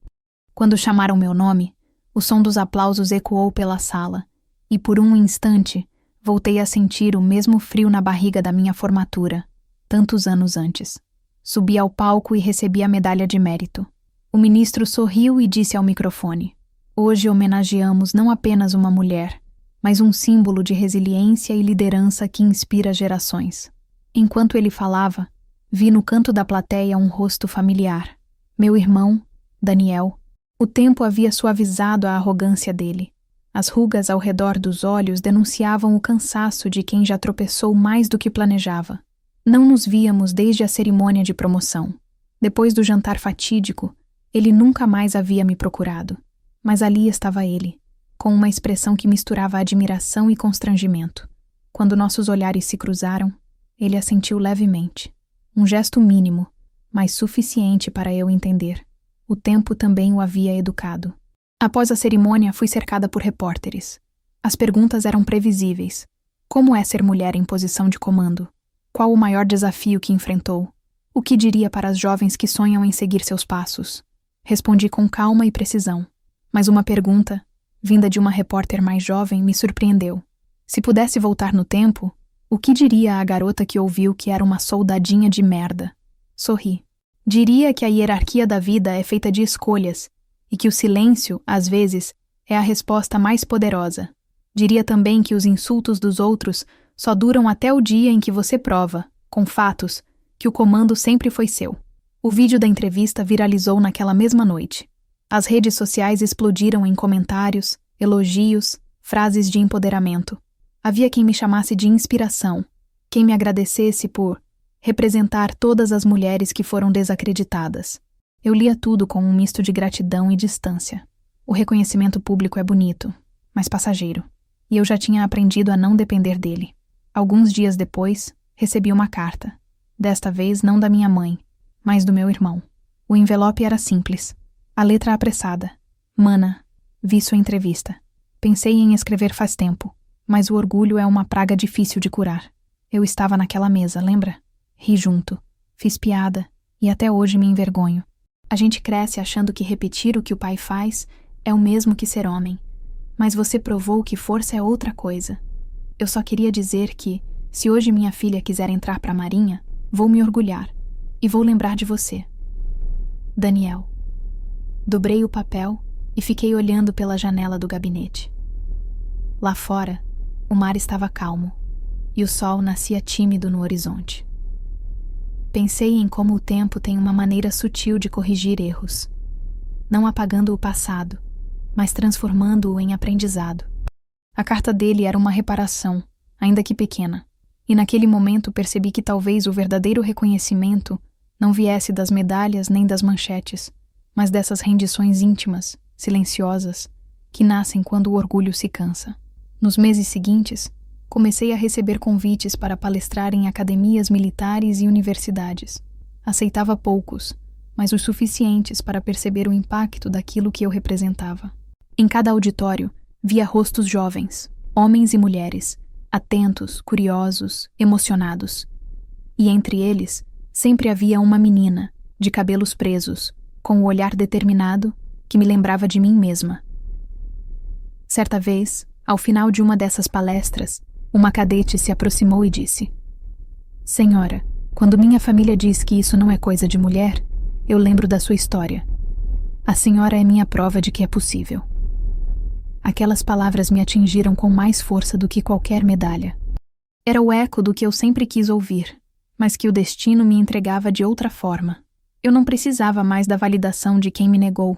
Quando chamaram meu nome, o som dos aplausos ecoou pela sala, e por um instante voltei a sentir o mesmo frio na barriga da minha formatura, tantos anos antes. Subi ao palco e recebi a medalha de mérito. O ministro sorriu e disse ao microfone: "Hoje homenageamos não apenas uma mulher, mas um símbolo de resiliência e liderança que inspira gerações." Enquanto ele falava, vi no canto da plateia um rosto familiar. Meu irmão, Daniel. O tempo havia suavizado a arrogância dele. As rugas ao redor dos olhos denunciavam o cansaço de quem já tropeçou mais do que planejava. Não nos víamos desde a cerimônia de promoção. Depois do jantar fatídico, ele nunca mais havia me procurado. Mas ali estava ele, com uma expressão que misturava admiração e constrangimento. Quando nossos olhares se cruzaram, ele assentiu levemente. Um gesto mínimo, mas suficiente para eu entender. O tempo também o havia educado. Após a cerimônia, fui cercada por repórteres. As perguntas eram previsíveis. Como é ser mulher em posição de comando? Qual o maior desafio que enfrentou? O que diria para as jovens que sonham em seguir seus passos? Respondi com calma e precisão. Mas uma pergunta, vinda de uma repórter mais jovem, me surpreendeu. Se pudesse voltar no tempo, o que diria à garota que ouviu que era uma soldadinha de merda? Sorri. Diria que a hierarquia da vida é feita de escolhas e que o silêncio, às vezes, é a resposta mais poderosa. Diria também que os insultos dos outros só duram até o dia em que você prova, com fatos, que o comando sempre foi seu. O vídeo da entrevista viralizou naquela mesma noite. As redes sociais explodiram em comentários, elogios, frases de empoderamento. Havia quem me chamasse de inspiração, quem me agradecesse por representar todas as mulheres que foram desacreditadas. Eu lia tudo com um misto de gratidão e distância. O reconhecimento público é bonito, mas passageiro, e eu já tinha aprendido a não depender dele. Alguns dias depois, recebi uma carta. Desta vez não da minha mãe, mas do meu irmão. O envelope era simples. A letra apressada. Mana, vi sua entrevista. Pensei em escrever faz tempo, mas o orgulho é uma praga difícil de curar. Eu estava naquela mesa, lembra? Ri junto. Fiz piada, e até hoje me envergonho. A gente cresce achando que repetir o que o pai faz é o mesmo que ser homem. Mas você provou que força é outra coisa. Eu só queria dizer que, se hoje minha filha quiser entrar para a Marinha, vou me orgulhar. E vou lembrar de você. Daniel. Dobrei o papel e fiquei olhando pela janela do gabinete. Lá fora, o mar estava calmo e o sol nascia tímido no horizonte. Pensei em como o tempo tem uma maneira sutil de corrigir erros, não apagando o passado, mas transformando-o em aprendizado. A carta dele era uma reparação, ainda que pequena, e naquele momento percebi que talvez o verdadeiro reconhecimento não viesse das medalhas nem das manchetes, mas dessas rendições íntimas, silenciosas, que nascem quando o orgulho se cansa. Nos meses seguintes, comecei a receber convites para palestrar em academias militares e universidades. Aceitava poucos, mas os suficientes para perceber o impacto daquilo que eu representava. Em cada auditório, via rostos jovens, homens e mulheres, atentos, curiosos, emocionados. E entre eles, sempre havia uma menina, de cabelos presos, com o olhar determinado, que me lembrava de mim mesma. Certa vez, ao final de uma dessas palestras, uma cadete se aproximou e disse: Senhora, quando minha família diz que isso não é coisa de mulher, eu lembro da sua história. A senhora é minha prova de que é possível. Aquelas palavras me atingiram com mais força do que qualquer medalha. Era o eco do que eu sempre quis ouvir, mas que o destino me entregava de outra forma. Eu não precisava mais da validação de quem me negou.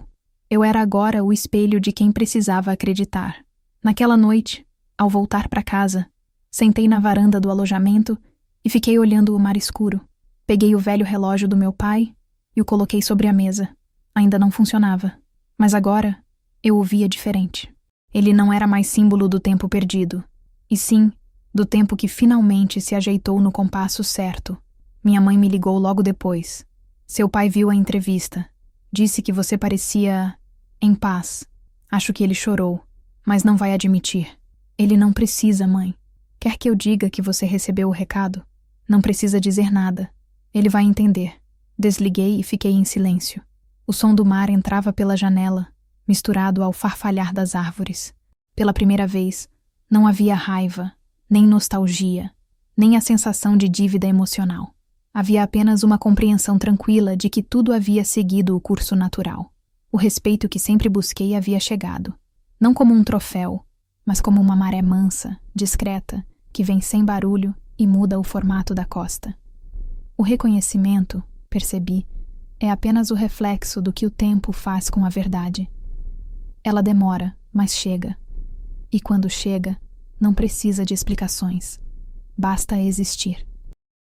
Eu era agora o espelho de quem precisava acreditar. Naquela noite, ao voltar para casa, sentei na varanda do alojamento e fiquei olhando o mar escuro. Peguei o velho relógio do meu pai e o coloquei sobre a mesa. Ainda não funcionava, mas agora eu o via diferente. Ele não era mais símbolo do tempo perdido, e sim do tempo que finalmente se ajeitou no compasso certo. Minha mãe me ligou logo depois. Seu pai viu a entrevista. Disse que você parecia em paz. Acho que ele chorou, mas não vai admitir. Ele não precisa, mãe. Quer que eu diga que você recebeu o recado? Não precisa dizer nada. Ele vai entender. Desliguei e fiquei em silêncio. O som do mar entrava pela janela, misturado ao farfalhar das árvores. Pela primeira vez, não havia raiva, nem nostalgia, nem a sensação de dívida emocional. Havia apenas uma compreensão tranquila de que tudo havia seguido o curso natural. O respeito que sempre busquei havia chegado. Não como um troféu, mas como uma maré mansa, discreta, que vem sem barulho e muda o formato da costa. O reconhecimento, percebi, é apenas o reflexo do que o tempo faz com a verdade. Ela demora, mas chega. E quando chega, não precisa de explicações. Basta existir.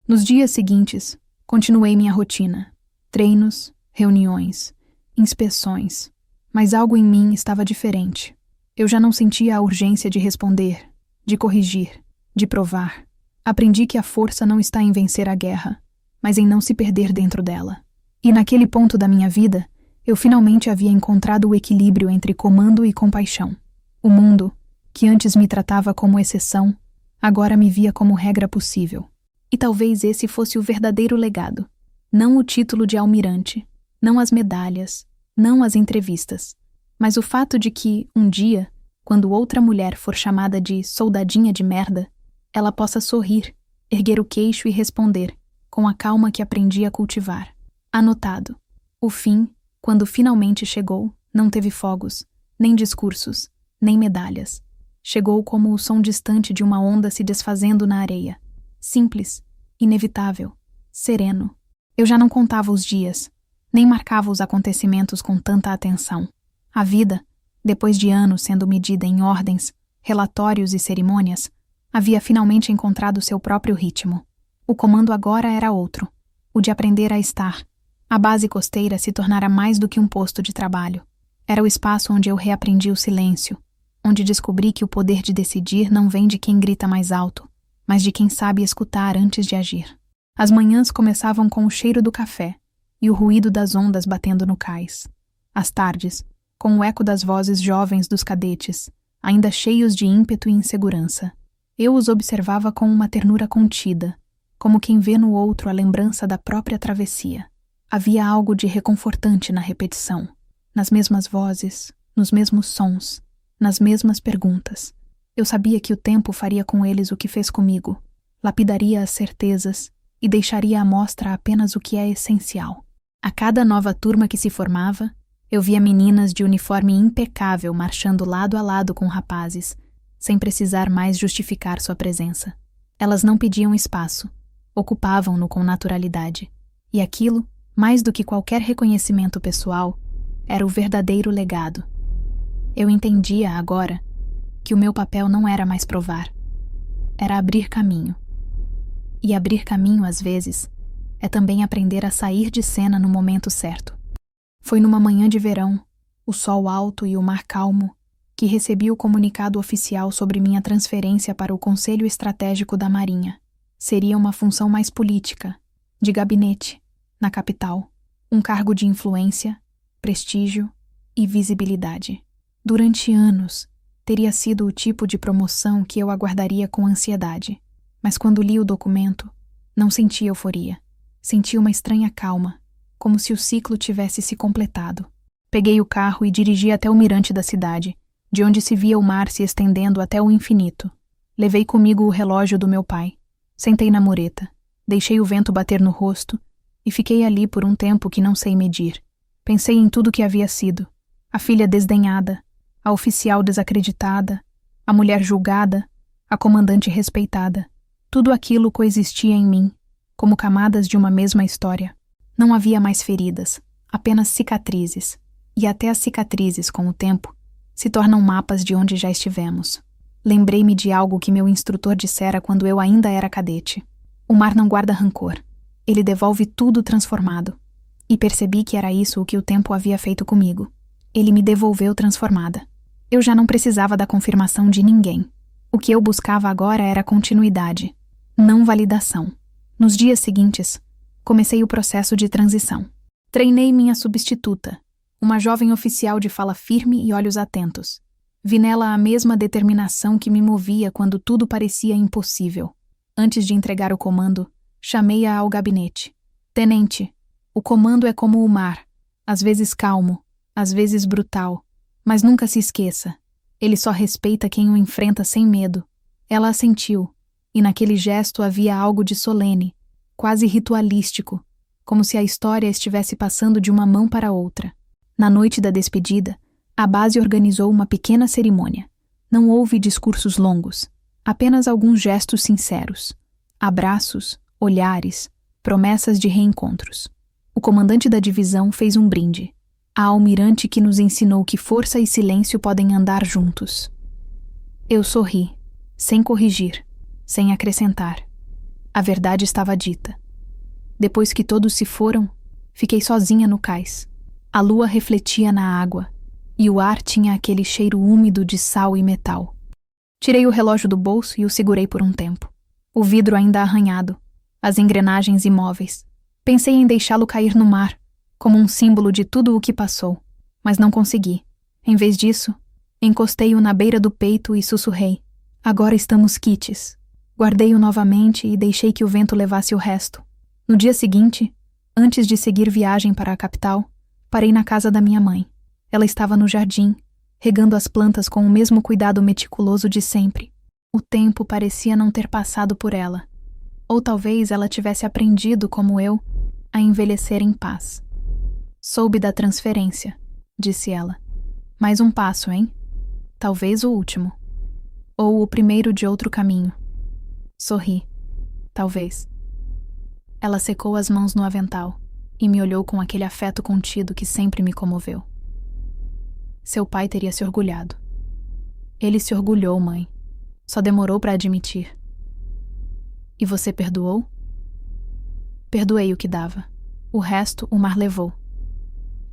Nos dias seguintes, continuei minha rotina. Treinos, reuniões, inspeções. Mas algo em mim estava diferente. Eu já não sentia a urgência de responder, de corrigir, de provar. Aprendi que a força não está em vencer a guerra, mas em não se perder dentro dela. E naquele ponto da minha vida, eu finalmente havia encontrado o equilíbrio entre comando e compaixão. O mundo, que antes me tratava como exceção, agora me via como regra possível. E talvez esse fosse o verdadeiro legado. Não o título de almirante, não as medalhas, não as entrevistas, mas o fato de que, um dia, quando outra mulher for chamada de soldadinha de merda, ela possa sorrir, erguer o queixo e responder, com a calma que aprendi a cultivar. Anotado. O fim, quando finalmente chegou, Não teve fogos, nem discursos, nem medalhas. Chegou como o som distante de uma onda se desfazendo na areia. Simples, inevitável, sereno. Eu já não contava os dias, nem marcava os acontecimentos com tanta atenção. A vida, depois de anos sendo medida em ordens, relatórios e cerimônias, havia finalmente encontrado seu próprio ritmo. O comando agora era outro, o de aprender a estar. A base costeira se tornara mais do que um posto de trabalho. Era o espaço onde eu reaprendi o silêncio, onde descobri que o poder de decidir não vem de quem grita mais alto, mas de quem sabe escutar antes de agir. As manhãs começavam com o cheiro do café e o ruído das ondas batendo no cais. As tardes, com o eco das vozes jovens dos cadetes, ainda cheios de ímpeto e insegurança. Eu os observava com uma ternura contida, como quem vê no outro a lembrança da própria travessia. Havia algo de reconfortante na repetição, nas mesmas vozes, nos mesmos sons, nas mesmas perguntas. Eu sabia que o tempo faria com eles o que fez comigo, lapidaria as certezas e deixaria à mostra apenas o que é essencial. A cada nova turma que se formava, eu via meninas de uniforme impecável marchando lado a lado com rapazes, sem precisar mais justificar sua presença. Elas não pediam espaço, ocupavam-no com naturalidade. E aquilo, mais do que qualquer reconhecimento pessoal, era o verdadeiro legado. Eu entendia, agora, que o meu papel não era mais provar. Era abrir caminho. E abrir caminho, às vezes, é também aprender a sair de cena no momento certo. Foi numa manhã de verão, o sol alto e o mar calmo, que recebi o comunicado oficial sobre minha transferência para o Conselho Estratégico da Marinha. Seria uma função mais política, de gabinete, na capital, um cargo de influência, prestígio e visibilidade. Durante anos, teria sido o tipo de promoção que eu aguardaria com ansiedade. Mas quando li o documento, não senti euforia. Senti uma estranha calma, como se o ciclo tivesse se completado. Peguei o carro e dirigi até o mirante da cidade, de onde se via o mar se estendendo até o infinito. Levei comigo o relógio do meu pai. Sentei na mureta, deixei o vento bater no rosto e fiquei ali por um tempo que não sei medir. Pensei em tudo que havia sido. A filha desdenhada, a oficial desacreditada, a mulher julgada, a comandante respeitada. Tudo aquilo coexistia em mim, como camadas de uma mesma história. Não havia mais feridas, apenas cicatrizes. E até as cicatrizes, com o tempo, se tornam mapas de onde já estivemos. Lembrei-me de algo que meu instrutor dissera quando eu ainda era cadete. O mar não guarda rancor. Ele devolve tudo transformado. E percebi que era isso o que o tempo havia feito comigo. Ele me devolveu transformada. Eu já não precisava da confirmação de ninguém. O que eu buscava agora era continuidade, não validação. Nos dias seguintes, comecei o processo de transição. Treinei minha substituta, uma jovem oficial de fala firme e olhos atentos. Vi nela a mesma determinação que me movia quando tudo parecia impossível. Antes de entregar o comando, chamei-a ao gabinete. Tenente, o comando é como o mar, às vezes calmo, às vezes brutal, mas nunca se esqueça. Ele só respeita quem o enfrenta sem medo. Ela assentiu, e naquele gesto havia algo de solene, quase ritualístico, como se a história estivesse passando de uma mão para outra. Na noite da despedida, a base organizou uma pequena cerimônia. Não houve discursos longos, apenas alguns gestos sinceros. Abraços, olhares, promessas de reencontros. O comandante da divisão fez um brinde. A almirante que nos ensinou que força e silêncio podem andar juntos. Eu sorri, sem corrigir, sem acrescentar. A verdade estava dita. Depois que todos se foram, fiquei sozinha no cais. A lua refletia na água, e o ar tinha aquele cheiro úmido de sal e metal. Tirei o relógio do bolso e o segurei por um tempo. O vidro ainda arranhado, as engrenagens imóveis. Pensei em deixá-lo cair no mar, como um símbolo de tudo o que passou, mas não consegui. Em vez disso, encostei-o na beira do peito e sussurrei. Agora estamos quites. Guardei-o novamente e deixei que o vento levasse o resto. No dia seguinte, antes de seguir viagem para a capital, parei na casa da minha mãe. Ela estava no jardim, regando as plantas com o mesmo cuidado meticuloso de sempre. O tempo parecia não ter passado por ela. Ou talvez ela tivesse aprendido, como eu, a envelhecer em paz. Soube da transferência, disse ela. Mais um passo, hein? Talvez o último. Ou o primeiro de outro caminho. Sorri. Talvez. Ela secou as mãos no avental e me olhou com aquele afeto contido que sempre me comoveu. Seu pai teria se orgulhado. Ele se orgulhou, mãe. Só demorou para admitir. E você perdoou? Perdoei o que dava. O resto o mar levou.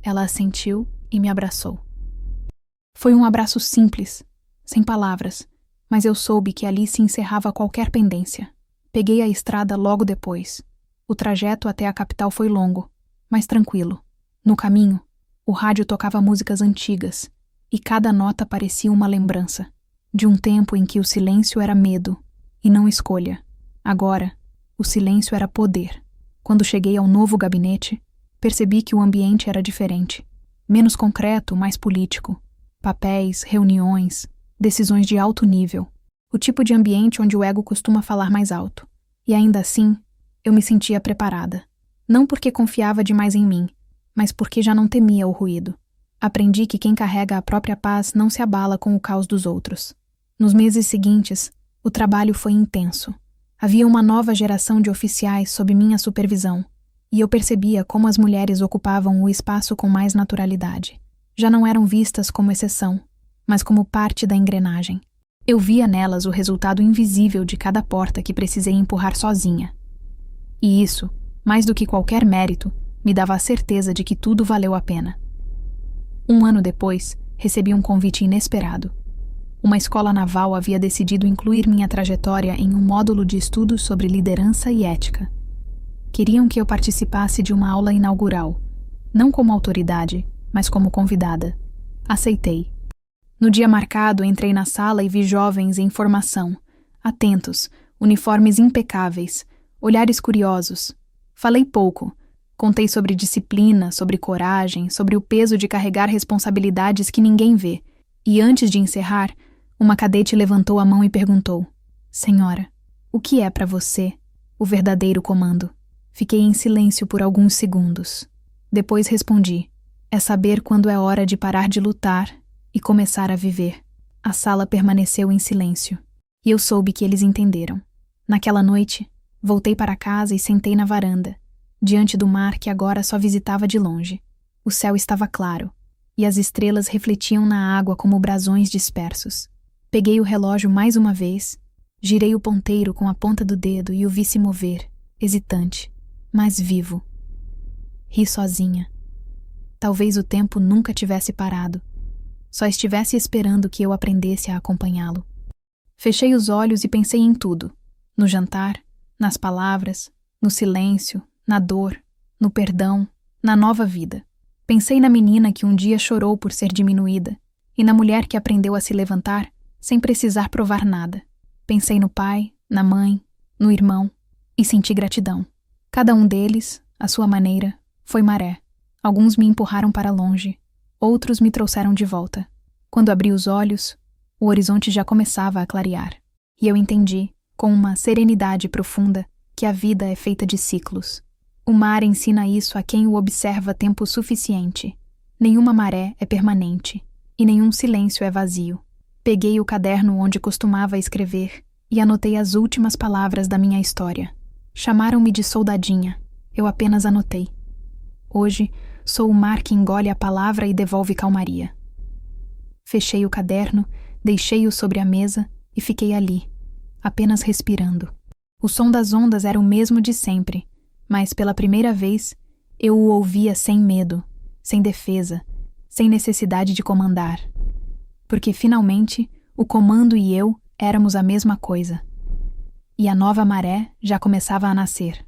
Ela assentiu e me abraçou. Foi um abraço simples, sem palavras, mas eu soube que ali se encerrava qualquer pendência. Peguei a estrada logo depois. O trajeto até a capital foi longo, mas tranquilo. No caminho, o rádio tocava músicas antigas, e cada nota parecia uma lembrança de um tempo em que o silêncio era medo e não escolha. Agora, o silêncio era poder. Quando cheguei ao novo gabinete, percebi que o ambiente era diferente. Menos concreto, mais político. Papéis, reuniões, decisões de alto nível. O tipo de ambiente onde o ego costuma falar mais alto. E ainda assim, eu me sentia preparada. Não porque confiava demais em mim, mas porque já não temia o ruído. Aprendi que quem carrega a própria paz não se abala com o caos dos outros. Nos meses seguintes, o trabalho foi intenso. Havia uma nova geração de oficiais sob minha supervisão, e eu percebia como as mulheres ocupavam o espaço com mais naturalidade. Já não eram vistas como exceção, mas como parte da engrenagem. Eu via nelas o resultado invisível de cada porta que precisei empurrar sozinha. E isso, mais do que qualquer mérito, me dava a certeza de que tudo valeu a pena. Um ano depois, recebi um convite inesperado. Uma escola naval havia decidido incluir minha trajetória em um módulo de estudos sobre liderança e ética. Queriam que eu participasse de uma aula inaugural, não como autoridade, mas como convidada. Aceitei. No dia marcado, entrei na sala e vi jovens em formação, atentos, uniformes impecáveis, olhares curiosos. Falei pouco. Contei sobre disciplina, sobre coragem, sobre o peso de carregar responsabilidades que ninguém vê. E antes de encerrar, uma cadete levantou a mão e perguntou: Senhora, o que é para você o verdadeiro comando? Fiquei em silêncio por alguns segundos. Depois respondi: é saber quando é hora de parar de lutar e começar a viver. A sala permaneceu em silêncio, e eu soube que eles entenderam. Naquela noite, voltei para casa e sentei na varanda, diante do mar que agora só visitava de longe. O céu estava claro, e as estrelas refletiam na água como brasões dispersos. Peguei o relógio mais uma vez, girei o ponteiro com a ponta do dedo e o vi se mover, hesitante, mas vivo. Ri sozinha. Talvez o tempo nunca tivesse parado. Só estivesse esperando que eu aprendesse a acompanhá-lo. Fechei os olhos e pensei em tudo. No jantar, nas palavras, no silêncio, na dor, no perdão, na nova vida. Pensei na menina que um dia chorou por ser diminuída e na mulher que aprendeu a se levantar sem precisar provar nada. Pensei no pai, na mãe, no irmão e senti gratidão. Cada um deles, à sua maneira, foi maré. Alguns me empurraram para longe, outros me trouxeram de volta. Quando abri os olhos, o horizonte já começava a clarear. E eu entendi, com uma serenidade profunda, que a vida é feita de ciclos. O mar ensina isso a quem o observa tempo suficiente. Nenhuma maré é permanente, e nenhum silêncio é vazio. Peguei o caderno onde costumava escrever e anotei as últimas palavras da minha história. Chamaram-me de soldadinha. Eu apenas anotei. Hoje, sou o mar que engole a palavra e devolve calmaria. Fechei o caderno, deixei-o sobre a mesa e fiquei ali, apenas respirando. O som das ondas era o mesmo de sempre, mas pela primeira vez eu o ouvia sem medo, sem defesa, sem necessidade de comandar. Porque finalmente o comando e eu éramos a mesma coisa. E a nova maré já começava a nascer.